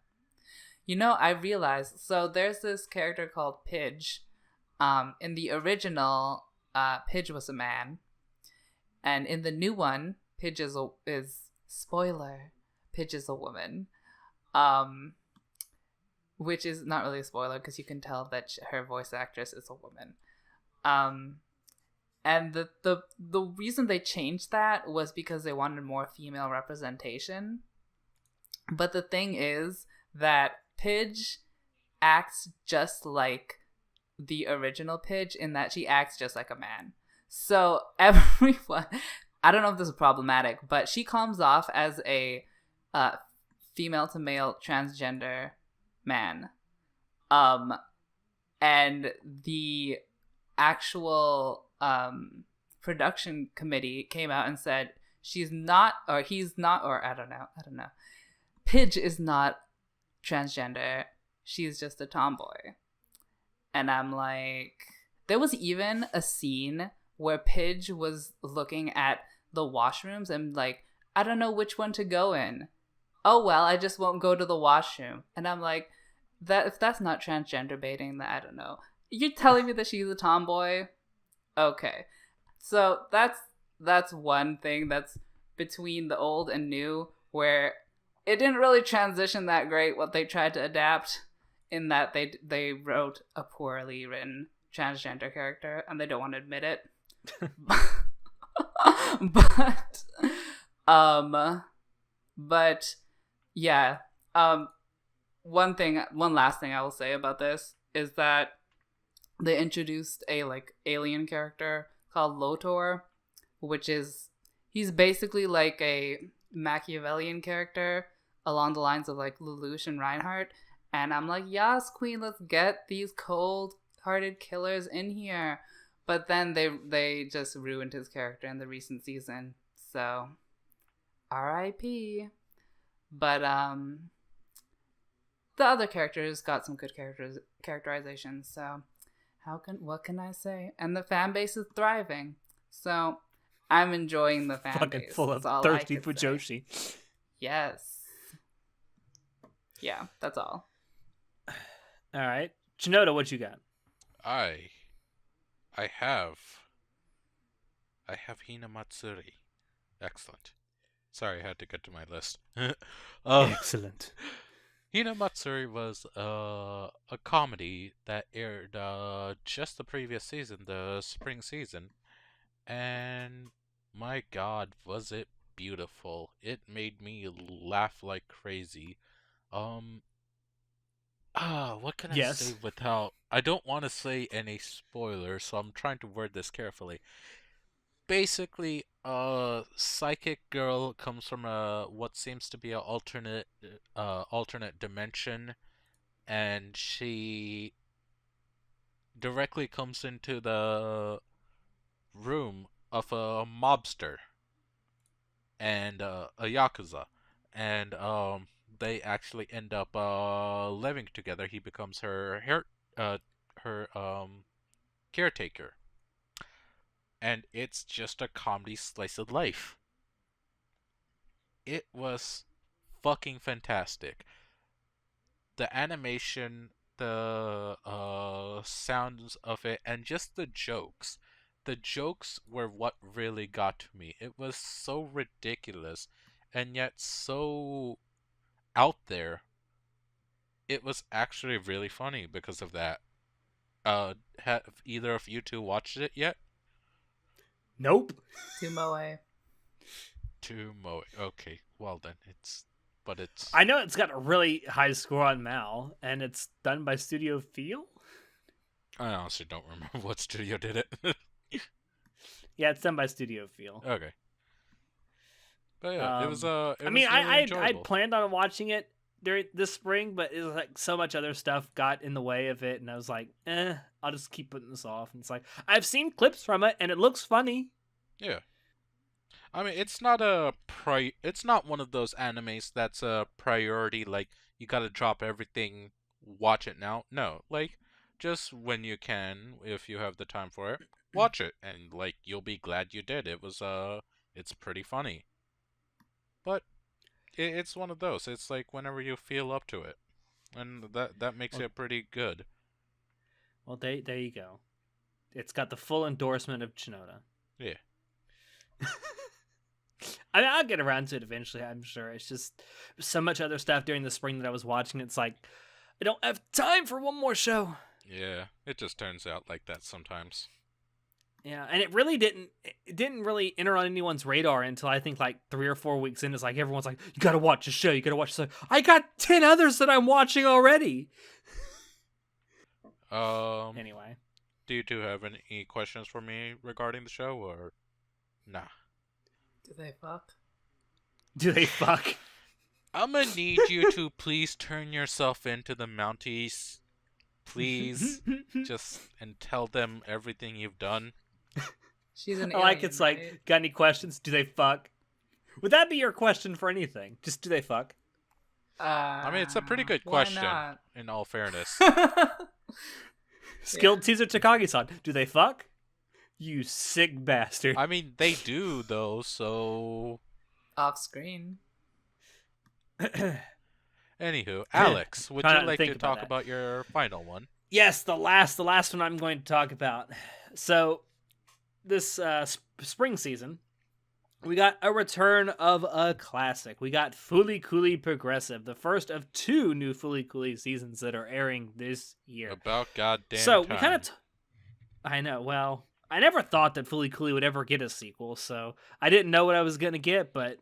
You know, I realized, so there's this character called Pidge. In the original, Pidge was a man. And in the new one, Pidge is spoiler, Pidge is a woman. Um, which is not really a spoiler because you can tell that her voice actress is a woman. And the reason they changed that was because they wanted more female representation. But the thing is that Pidge acts just like the original Pidge in that she acts just like a man. So everyone, I don't know if this is problematic, but she comes off as a female to male transgender man. And the actual production committee came out and said she's not, or he's not, or I don't know. Pidge is not transgender. She's just a tomboy. And I'm like, there was even a scene where Pidge was looking at the washrooms and like, I don't know which one to go in. Oh well, I just won't go to the washroom. And I'm like, that if that's not transgender baiting, then I don't know. You're telling me that she's a tomboy? Okay. So that's one thing that's between the old and new, where it didn't really transition that great what they tried to adapt, in that they wrote a poorly written transgender character and they don't want to admit it. But yeah, one last thing I will say about this is that they introduced a like alien character called Lotor, which is, he's basically like a Machiavellian character along the lines of like Lelouch and Reinhardt. And I'm like, yes, Queen, let's get these cold-hearted killers in here. But then they just ruined his character in the recent season. So, R.I.P. But the other characters got some good characterization. So, what can I say? And the fan base is thriving. So, I'm enjoying the fan Fucking base. full of That's all thirsty I can say. Fujoshi. Yes. Yeah, that's all. All right, Shinoda, what you got? I have Hina Matsuri. Excellent. Sorry, I had to get to my list. Excellent. Hina Matsuri was a comedy that aired just the previous season, the spring season, and my God, was it beautiful! It made me laugh like crazy. What can I say Yes. without... I don't want to say any spoilers, so I'm trying to word this carefully. Basically, a psychic girl comes from what seems to be an alternate dimension, and she directly comes into the room of a mobster and a yakuza, and they actually end up living together. He becomes her caretaker, and it's just a comedy slice of life. It was fucking fantastic. The animation, the sounds of it, and just the jokes. The jokes were what really got to me. It was so ridiculous, and yet so out there. It was actually really funny because of that. Have either of you two watched it yet? Nope. Tumoe. Okay, well then it's. I know it's got a really high score on Mal, and it's done by Studio Feel. I honestly don't remember what studio did it. Yeah, it's done by Studio Feel. Okay. But yeah, it was I mean, really I'd enjoyable. planned on watching it during this spring, but it was like so much other stuff got in the way of it, and I was like, I'll just keep putting this off. And it's like, I've seen clips from it, and it looks funny. Yeah. I mean, it's not one of those animes that's a priority, like, you gotta drop everything, watch it now. No, like, just when you can, if you have the time for it, watch it, and, like, you'll be glad you did. It's pretty funny. But it's one of those. It's like whenever you feel up to it. And that makes it pretty good. Well, there you go. It's got the full endorsement of Shinoda. Yeah. I mean, I'll get around to it eventually, I'm sure. It's just so much other stuff during the spring that I was watching. It's like, I don't have time for one more show. Yeah, it just turns out like that sometimes. Yeah, and it didn't really enter on anyone's radar until I think like 3 or 4 weeks in. It's like everyone's like, you gotta watch the show, you gotta watch the show. I got 10 others that I'm watching already. Anyway. Do you two have any questions for me regarding the show, or nah? Do they fuck? Do they fuck? I'm gonna need you to please turn yourself into the Mounties, please, and tell them everything you've done. She's an I like alien, it's right? like, got any questions? Do they fuck? Would that be your question for anything? Just do they fuck? I mean, it's a pretty good why question, not? in all fairness. Skilled teaser Takagi-san. Do they fuck? You sick bastard. I mean, they do, though, so... Off screen. Anywho, Alex, would Try not you to like think to about talk that. about your final one? Yes, the last one I'm going to talk about. So, this spring season, we got a return of a classic. We got Fooly Cooly Progressive, the first of 2 new Fooly Cooly seasons that are airing this year. About goddamn So time. we kind of, I know. Well, I never thought that Fooly Cooly would ever get a sequel, so I didn't know what I was gonna get. But,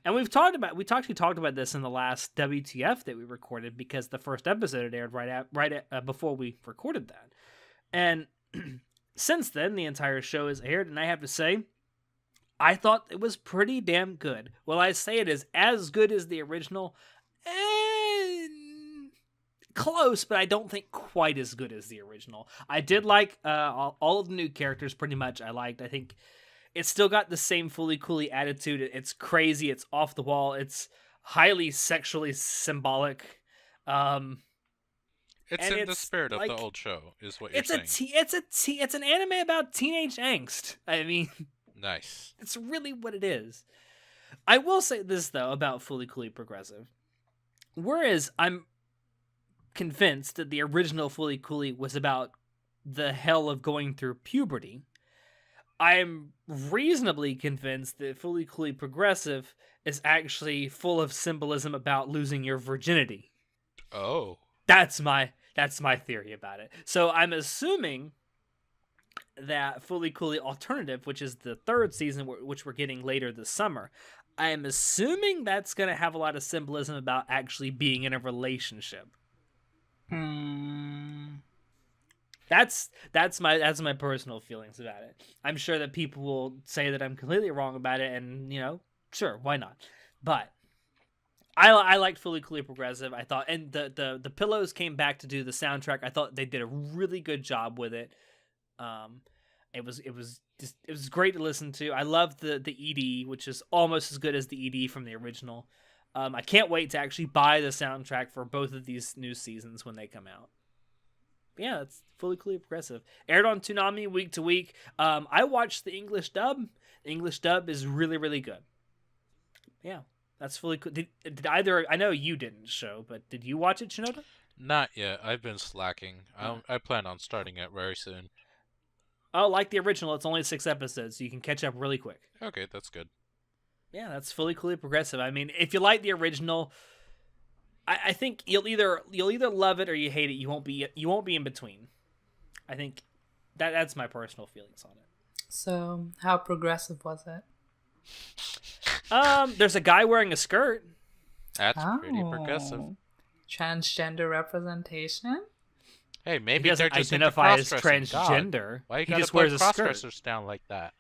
and we talked about this in the last WTF that we recorded because the first episode had aired before we recorded that, and since then the entire show has aired, and I have to say, I thought it was pretty damn good. Will I say it is as good as the original? Close, but I don't think quite as good as the original. I did like all of the new characters pretty much. I think it's still got the same Fooly Cooly attitude. It's crazy. It's off the wall. It's highly sexually symbolic. It's in the spirit of the old show, is what you're saying. It's an anime about teenage angst. I mean, Nice. it's really what it is. I will say this though about Fooly Cooly Progressive. Whereas I'm convinced that the original Fooly Cooly was about the hell of going through puberty, I'm reasonably convinced that Fooly Cooly Progressive is actually full of symbolism about losing your virginity. Oh. That's my theory about it. So I'm assuming that Fooly Cooly Alternative, which is the 3rd season, which we're getting later this summer, I am assuming that's going to have a lot of symbolism about actually being in a relationship. That's my personal feelings about it. I'm sure that people will say that I'm completely wrong about it, and sure, why not? But I liked Fooly Cooly Progressive. I thought, and the Pillows came back to do the soundtrack. I thought they did a really good job with it. It was great to listen to. I loved the ED, which is almost as good as the ED from the original. I can't wait to actually buy the soundtrack for both of these new seasons when they come out. But yeah, it's Fooly Cooly Progressive. Aired on Toonami week to week. I watched the English dub. The English dub is really, really good. Yeah, that's Fooly Cooly. Did either? I know you didn't show, but did you watch it, Shinoda? Not yet. I've been slacking. I plan on starting it very soon. Oh, like the original, it's only 6 episodes, so you can catch up really quick. Okay, that's good. Yeah, that's Fooly Cooly Progressive. I mean, if you like the original, I think you'll either love it or you hate it. You won't be in between. I think that's my personal feelings on it. So, how progressive was it? There's a guy wearing a skirt. That's pretty progressive. Transgender representation? Hey, He maybe doesn't they're just into identify as cross-dressing. God, transgender. why you He gotta just put wears a skirt. cross-dressers down like that?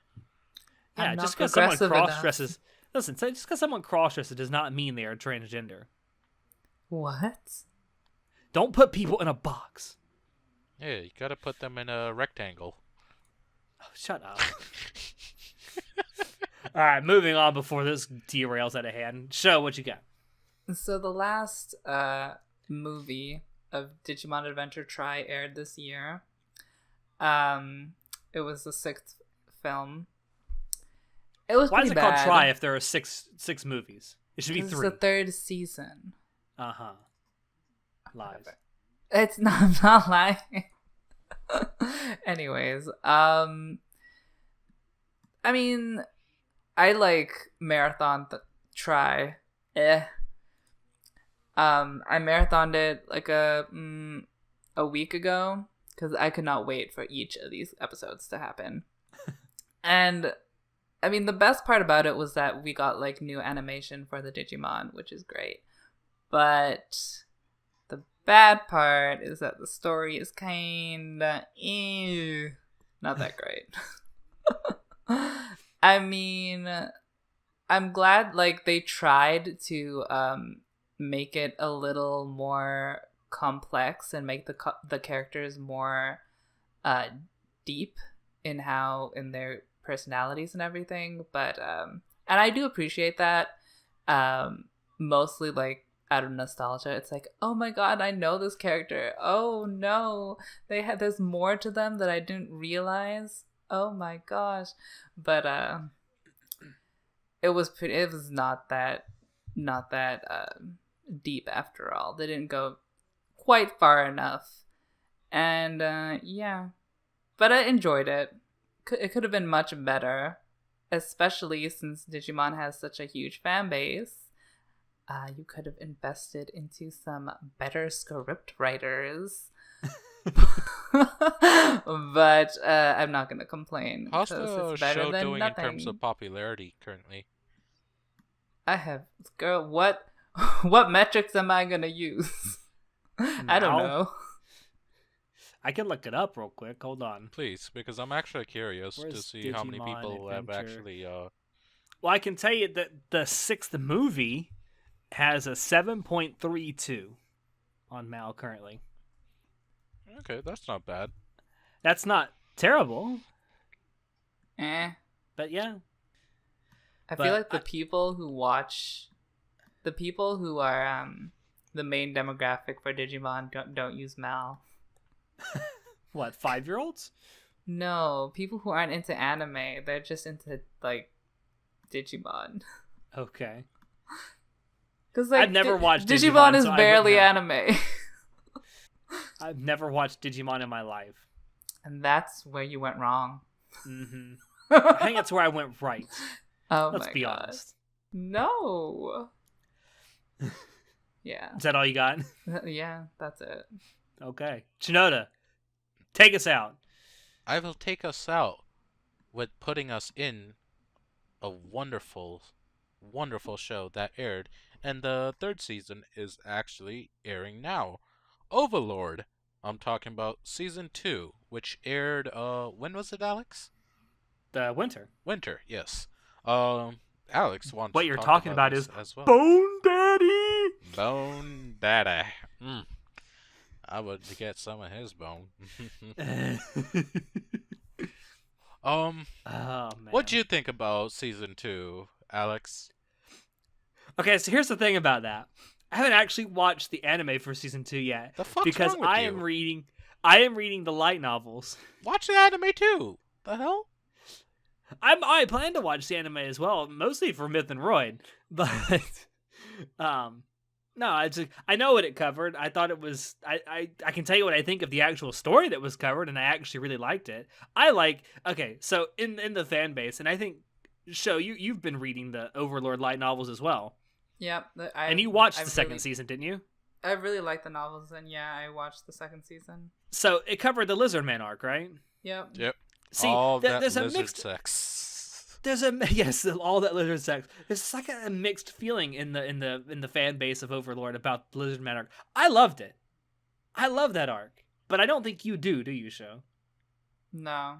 Yeah, I'm not just because someone progressive enough. cross-dresses. Listen, just because someone cross-dresses does not mean they are transgender. What? Don't put people in a box. Yeah, you gotta put them in a rectangle. Oh, shut up. All right, moving on before this derails out of hand. Show what you got. So the last movie of Digimon Adventure Tri aired this year. It was the 6th film. It was Why is pretty it called bad. Try if there are six movies? It should be 3. It's the 3rd season. Uh-huh. Lies. It's not, I'm not lying. Anyways, I mean, I like marathon try. I marathoned it like a week ago because I could not wait for each of these episodes to happen. And I mean, the best part about it was that we got like new animation for the Digimon, which is great. But the bad part is that the story is kinda not that great. I mean, I'm glad like they tried to make it a little more complex and make the characters more deep in their personalities and everything, but and I do appreciate that, mostly like out of nostalgia. It's like, oh my god, I know this character. Oh no, there's more to them that I didn't realize. Oh my gosh. But it was not that deep after all. They didn't go quite far enough. And yeah, but I enjoyed it. It could have been much better, especially since Digimon has such a huge fan base. You could have invested into some better script writers. But I'm not gonna complain. How's 'cause the it's better show than doing nothing. in terms of popularity currently? Girl, what metrics am I gonna use? I don't Now? know. I can look it up real quick. Hold on. Please, because I'm actually curious to Where's see how many Digimon people have Adventure? actually. Well, I can tell you that the 6th movie has a 7.32 on Mal currently. Okay, that's not bad. That's not terrible, Eh. but yeah. I But feel like the people who are the main demographic for Digimon don't use Mal. What, 5-year-olds? No, people who aren't into anime, they're just into like Digimon. Okay. Because like I've never watched Digimon Digimon, is so I barely wouldn't know. anime, I've never watched Digimon in my life. and that's where you went wrong. Mm-hmm. I think that's where I went right. Oh Let's my be god. honest. No. Yeah. Is that all you got? Yeah, that's it. Okay. Shinoda, take us out. I will take us out with putting us in a wonderful, wonderful show that aired, and the 3rd season is actually airing now. Overlord. I'm talking about season 2, which aired. When was it, Alex? The winter. Winter, yes. Alex wants What to you're talk talking about this is as well. Bone Daddy. Bone Daddy. I would get some of his bone. Oh man. What'd you think about season 2, Alex? Okay, so here's the thing about that. I haven't actually watched the anime for season 2 yet The fuck's because wrong with I you? am reading the light novels. Watch the anime too. The hell? I plan to watch the anime as well, mostly for Myth and Royd, but no, I know what it covered. I thought it was I can tell you what I think of the actual story that was covered, and I actually really liked it. Okay, so in the fan base, and I think you've been reading the Overlord light novels as well. Yep. And you watched the second season, didn't you? I really like the novels, and yeah, I watched the second season. So it covered the Lizard Man arc, right? Yep. Yep. See, all that there's a lizard mixed sex. yes, all that lizard sex. There's like a mixed feeling in the fan base of Overlord about the Lizard Man arc. I loved it. I love that arc, but I don't think you do you, Sho? No.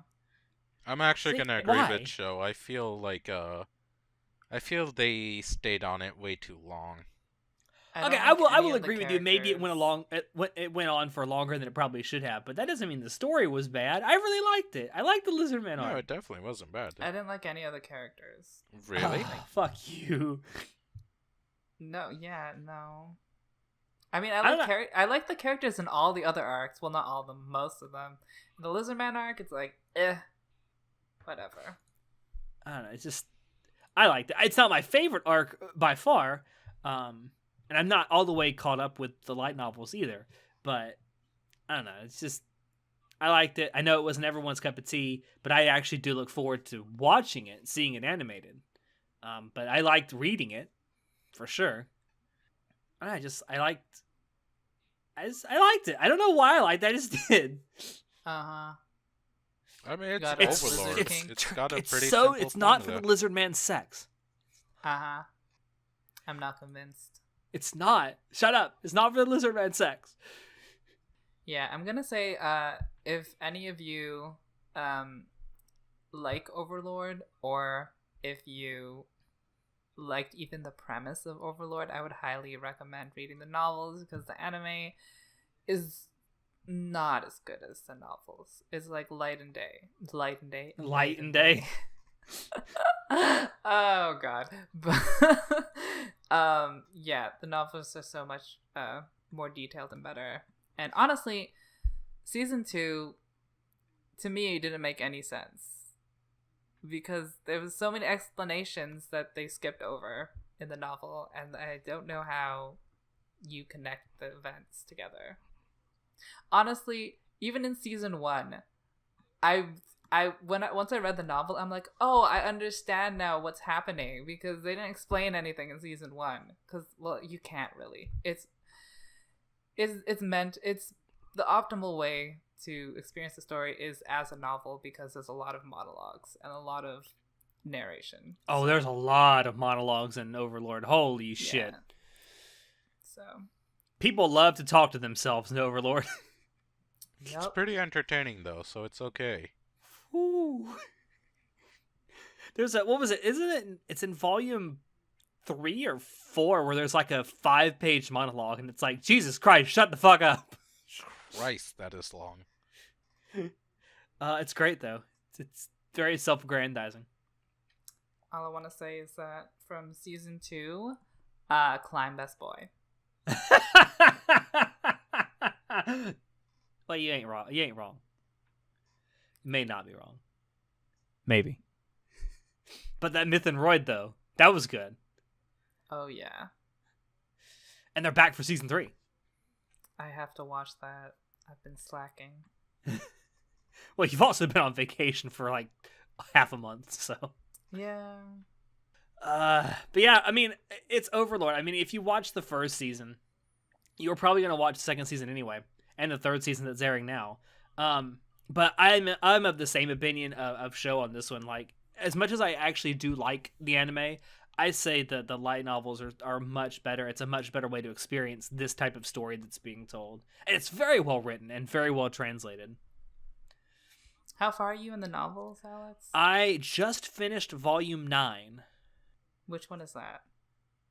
I'm actually See, gonna agree why? with Show. I feel they stayed on it way too long. Okay, I will agree with you. Maybe it went on for longer than it probably should have, but that doesn't mean the story was bad. I really liked it. I liked the Lizard Man No, arc. it definitely wasn't bad. I didn't like any of the characters. Really? Fuck you. No, yeah, no. I mean, don't know. I like the characters in all the other arcs. Well, not all of them, most of them. The Lizard Man arc, it's like, whatever. I don't know. It's just I liked it. It's not my favorite arc by far, and I'm not all the way caught up with the light novels either. But I don't know. It's just I liked it. I know it wasn't everyone's cup of tea, but I actually do look forward to watching it, seeing it animated. But I liked reading it for sure. I liked it. I don't know why I liked it. I just did. Uh-huh. I mean, it's Got a Overlord. Lizard King. It's got a It's pretty so simple it's not for formula. the lizard man's sex. Uh-huh. I'm not convinced. It's not. Shut up. It's not for the lizard man's sex. Yeah, I'm gonna say, if any of you like Overlord, or if you liked even the premise of Overlord, I would highly recommend reading the novels, because the anime is not as good as the novels. It's like light and day. It's light and day. Light and day. Oh god. But yeah, the novels are so much more detailed and better. And honestly, season 2 to me didn't make any sense, because there was so many explanations that they skipped over in the novel, and I don't know how you connect the events together. Honestly, even in season 1, once I read the novel, I'm like, oh, I understand now what's happening, because they didn't explain anything in season 1. Because, well, you can't really. It's the optimal way to experience the story is as a novel, because there's a lot of monologues and a lot of narration. Oh, there's a lot of monologues in Overlord. Holy shit. So People love to talk to themselves in Overlord. It's yep. pretty entertaining though, so it's okay. Ooh. There's a, what was it? Isn't it? It's in volume 3 or 4 where there's like a 5-page monologue, and it's like, Jesus Christ, shut the fuck up. Christ, that is long. It's great though. It's very self-aggrandizing. All I want to say is that from season 2, climb best boy. Well, you ain't wrong. You ain't wrong. You may not be wrong. Maybe. But that Myth and Royd, though, that was good. Oh yeah, And they're back for season 3. I have to watch that. I've been slacking. Well, you've also been on vacation for like half a month, so. Yeah. But yeah, I mean, it's Overlord. I mean, if you watch the first season, you're probably gonna watch the second season anyway, and the third season that's airing now. But I'm of the same opinion of show on this one. Like, as much as I actually do like the anime, I say that the light novels are much better. It's a much better way to experience this type of story that's being told, and it's very well written and very well translated. How far are you in the novels, Alex? I just finished volume 9. Which one is that?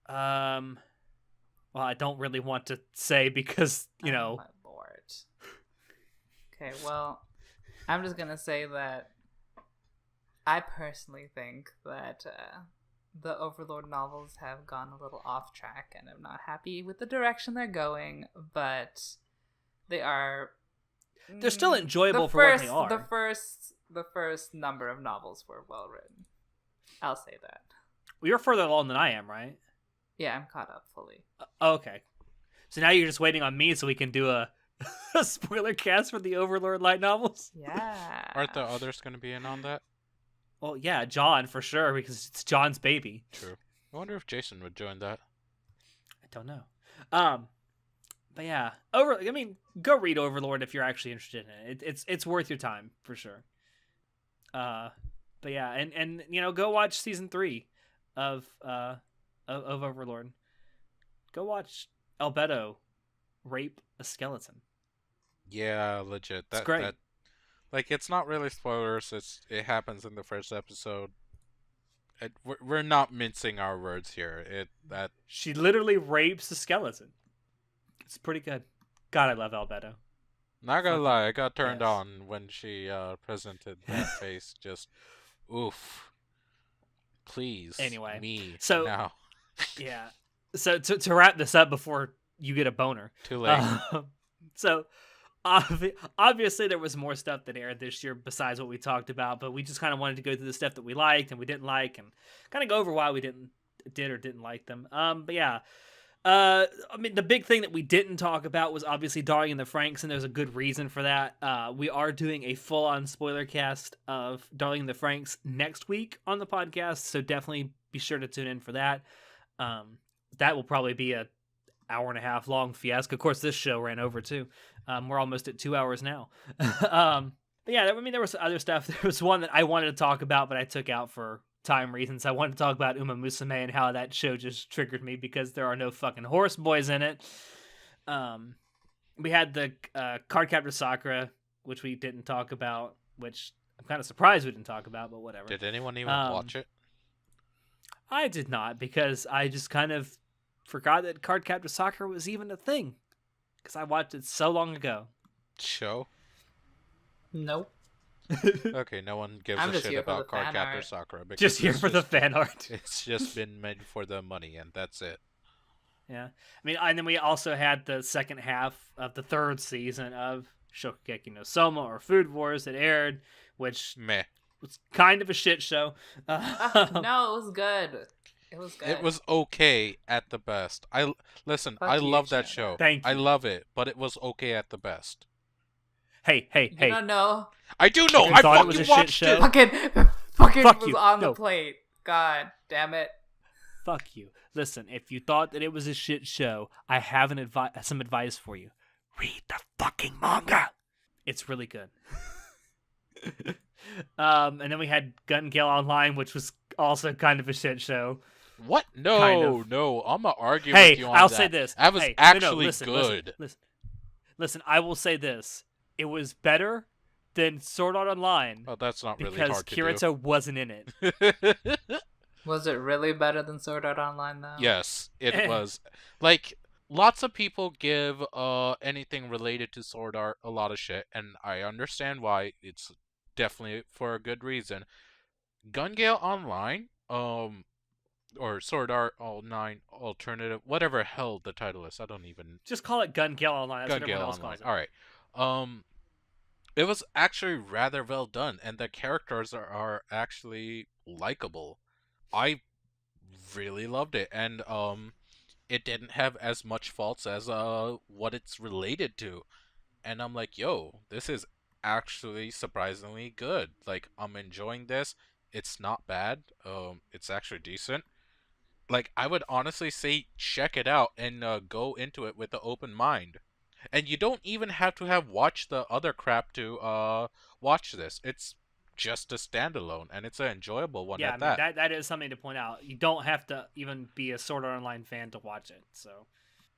Well, I don't really want to say because, you know. Oh, my lord. Okay, well, I'm just gonna say that I personally think that the Overlord novels have gone a little off track, and I'm not happy with the direction they're going, but they are... They're still enjoyable for what they are. The first number of novels were well written. I'll say that. Well, you're further along than I am, right? Yeah, I'm caught up fully. Okay. So now you're just waiting on me so we can do a spoiler cast for the Overlord light novels? Yeah. Aren't the others going to be in on that? Well, yeah, John, for sure, because it's John's baby. True. I wonder if Jason would join that. I don't know. But yeah, go read Overlord if you're actually interested in it. It's worth your time, for sure. But yeah, and you know, go watch season 3 of Overlord. Go watch Albedo rape a skeleton. Yeah, legit. It's great. That, like, it's not really spoilers. It happens in the first episode. We're not mincing our words here. She literally rapes a skeleton. It's pretty good. God, I love Albedo. Not gonna lie, I got turned Yes. on when she presented that face. Just, oof. Please, Anyway, me so- now. Yeah. So to wrap this up before you get a boner. Too late. So obviously there was more stuff that aired this year besides what we talked about, but we just kind of wanted to go through the stuff that we liked and we didn't like, and kind of go over why we did or didn't like them. But yeah. I mean, the big thing that we didn't talk about was obviously Darling in the Franxx, and there's a good reason for that. We are doing a full-on spoiler cast of Darling in the Franxx next week on the podcast, so definitely be sure to tune in for that. That will probably be a hour and a half long fiasco. Of course, this show ran over too. We're almost at 2 hours now. But yeah, I mean, there was other stuff. There was one that I wanted to talk about, but I took out for time reasons. I wanted to talk about Uma Musume and how that show just triggered me because there are no fucking horse boys in it. We had the Cardcaptor Sakura, which we didn't talk about, which I'm kind of surprised we didn't talk about, but whatever. Did anyone even watch it? I did not, because I just kind of forgot that Cardcaptor Sakura was even a thing, because I watched it so long ago. Show? Nope. Okay, no one gives I'm a just shit here for about the fan Cardcaptor art. Sakura. Because Just here it's for the fan art. It's just been made for the money, and that's it. Yeah. I mean, and then we also had the second half of the third season of Shokugeki no Soma, or Food Wars, that aired, which Meh. was kind of a shit show. No, it was good. It was good. It was okay at the best. Listen, Fuck I you, love that shut show. up. Thank I you. love it, but it was okay at the best. Hey. You don't know. I do know. You I thought it was fucking a shit watched show? it. Fucking Fuck was you. on the No. plate. God damn it. Fuck you. Listen, if you thought that it was a shit show, I have some advice for you. Read the fucking manga. It's really good. And then we had Gun Gale Online, which was also kind of a shit show. What? No, Kind of. no. I'm gonna argue Hey, with you on I'll that. say this. That was Hey, actually listen, good. Listen, I will say this. It was better than Sword Art Online Oh, that's not really because hard to Kirito wasn't in it. do. Was it really better than Sword Art Online, though? Yes, it was. Like, lots of people give anything related to Sword Art a lot of shit, and I understand why. It's definitely for a good reason. Gun Gale Online, or Sword Art Online Alternative, whatever hell the title is, I don't even. Just call it Gun Gale Online. That's Gun what Gale everyone else Online. calls it. All right. It was actually rather well done, and the characters are actually likable. I really loved it, and it didn't have as much faults as what it's related to. And I'm like, yo, this is actually surprisingly good. Like, I'm enjoying this. It's not bad. It's actually decent. Like, I would honestly say check it out and go into it with an open mind. And you don't even have to have watched the other crap to watch this. It's just a standalone, and it's an enjoyable one Yeah, at I mean, that. that is something to point out. You don't have to even be a Sword Art Online fan to watch it. So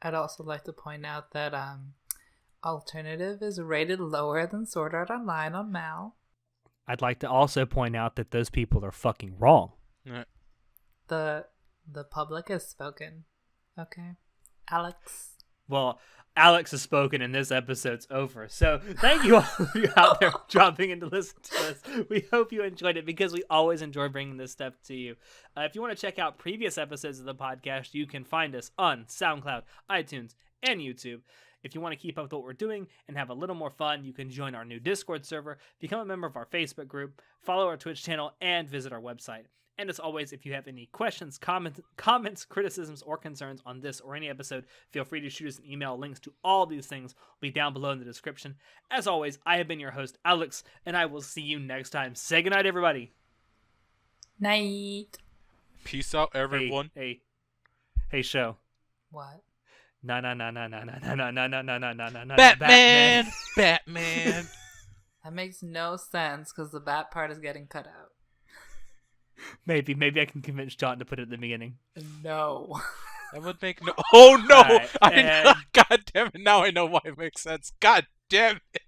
I'd also like to point out that Alternative is rated lower than Sword Art Online on Mal. I'd like to also point out that those people are fucking wrong. The public has spoken. Okay. Alex. Well, Alex has spoken and this episode's over. So thank you all of you out there dropping in to listen to us. We hope you enjoyed it because we always enjoy bringing this stuff to you. If you want to check out previous episodes of the podcast, you can find us on SoundCloud, iTunes, and YouTube. If you want to keep up with what we're doing and have a little more fun, you can join our new Discord server, become a member of our Facebook group, follow our Twitch channel, and visit our website. And as always, if you have any questions, comments, criticisms, or concerns on this or any episode, feel free to shoot us an email. Links to all these things will be down below in the description. As always, I have been your host, Alex, and I will see you next time. Say goodnight, everybody. Night. Peace out, everyone. Hey, show. What? No. Batman! Batman! That makes no sense because the bat part is getting cut out. Maybe I can convince John to put it at the beginning. No. That would make no. Oh no! Alright, and- God damn it! Now I know why it makes sense. God damn it!